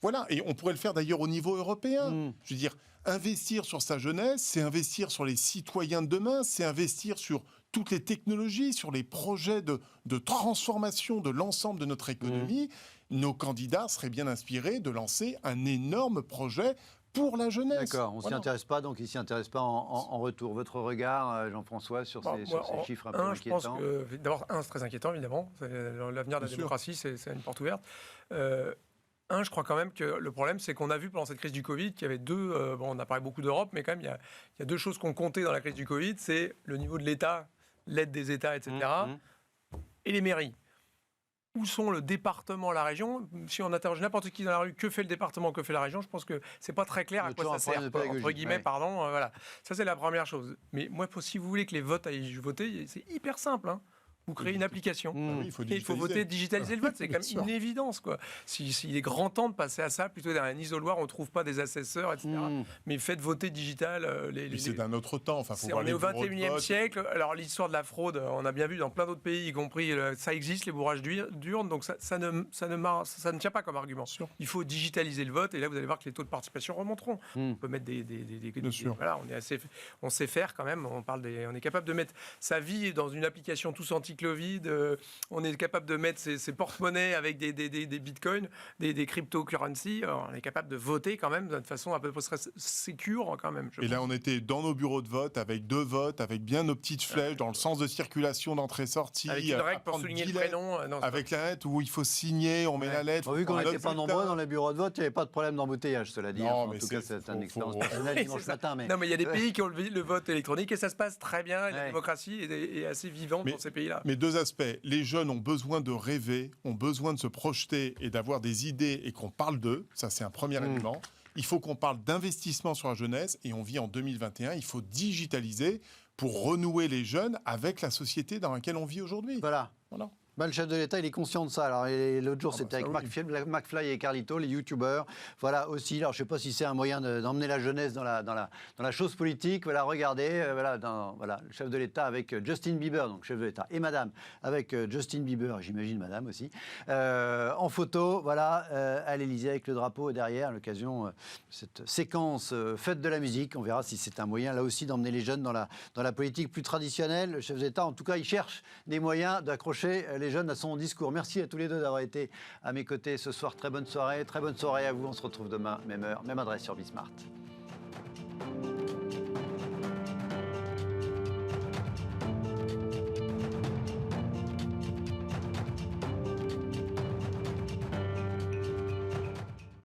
Voilà, et on pourrait le faire d'ailleurs au niveau européen. Je veux dire, investir sur sa jeunesse, c'est investir sur les citoyens de demain, c'est investir sur toutes les technologies, sur les projets de transformation de l'ensemble de notre économie. Nos candidats seraient bien inspirés de lancer un énorme projet pour la jeunesse. D'accord, on ne s'y intéresse pas, donc il ne s'y intéresse pas en retour. Votre regard, Jean-François, sur ces chiffres un peu inquiétants? Je pense que, d'abord, c'est très inquiétant, évidemment. L'avenir de la démocratie, c'est une porte ouverte. Je crois quand même que le problème, c'est qu'on a vu pendant cette crise du Covid qu'il y avait deux... on a parlé beaucoup d'Europe, mais quand même, il y a deux choses qu'on comptait dans la crise du Covid. C'est le niveau de l'État, l'aide des États, etc. Et les mairies. Où sont le département, la région? Si on interroge n'importe qui dans la rue, que fait le département, que fait la région, je pense que c'est pas très clair à quoi ça sert. Entre guillemets, pardon. Voilà. Ça, c'est la première chose. Mais moi, si vous voulez que les votes aillent voter, c'est hyper simple. Vous créez une application. Il faut voter, digitaliser le vote. C'est quand même une évidence, quoi. S'il est grand temps de passer à ça, plutôt derrière un isoloir, on ne trouve pas des assesseurs, etc. Mais faites voter digital. C'est d'un autre temps. Enfin, on est au 21e siècle. Alors, l'histoire de la fraude, on a bien vu dans plein d'autres pays, y compris, ça existe, les bourrages d'urnes. Donc, ça ne tient pas comme argument. Il faut digitaliser le vote. Et là, vous allez voir que les taux de participation remonteront. On peut mettre voilà, on sait faire quand même. On est capable de mettre sa vie dans une application tous anti-Covid, on est capable de mettre ses porte-monnaies avec des bitcoins, des cryptocurrencies, on est capable de voter quand même de façon à peu près sécure quand même. Et là, on était dans nos bureaux de vote avec 2 votes, avec bien nos petites flèches dans le sens de circulation, d'entrée-sortie. Avec une règle pour souligner le prénom. Avec la lettre où il faut signer, on met la lettre. Vu qu'on n'était pas nombreux dans les bureaux de vote, il n'y avait pas de problème d'embouteillage, cela dit. En tout cas, c'est une expérience personnelle dimanche matin. Non, mais il y a des pays qui ont le vote électronique et ça se passe très bien. La démocratie est assez vivante dans ces pays-là. Mais 2 aspects. Les jeunes ont besoin de rêver, ont besoin de se projeter et d'avoir des idées et qu'on parle d'eux. Ça, c'est un premier élément. Il faut qu'on parle d'investissement sur la jeunesse et on vit en 2021. Il faut digitaliser pour renouer les jeunes avec la société dans laquelle on vit aujourd'hui. Voilà. Le chef de l'État, il est conscient de ça. Alors, l'autre jour, c'était avec McFly et Carlito, les youtubeurs. Voilà, aussi. Alors, je ne sais pas si c'est un moyen d'emmener la jeunesse dans la chose politique. Voilà, regardez, le chef de l'État avec Justin Bieber, donc chef de l'État, et madame avec Justin Bieber, j'imagine madame aussi, en photo, voilà, à l'Élysée avec le drapeau derrière, à l'occasion de cette séquence fête de la musique. On verra si c'est un moyen, là aussi, d'emmener les jeunes dans la politique plus traditionnelle. Le chef de l'État, en tout cas, il cherche des moyens d'accrocher les jeunes à son discours. Merci à tous les deux d'avoir été à mes côtés ce soir. Très bonne soirée à vous. On se retrouve demain, même heure, même adresse sur Bismart.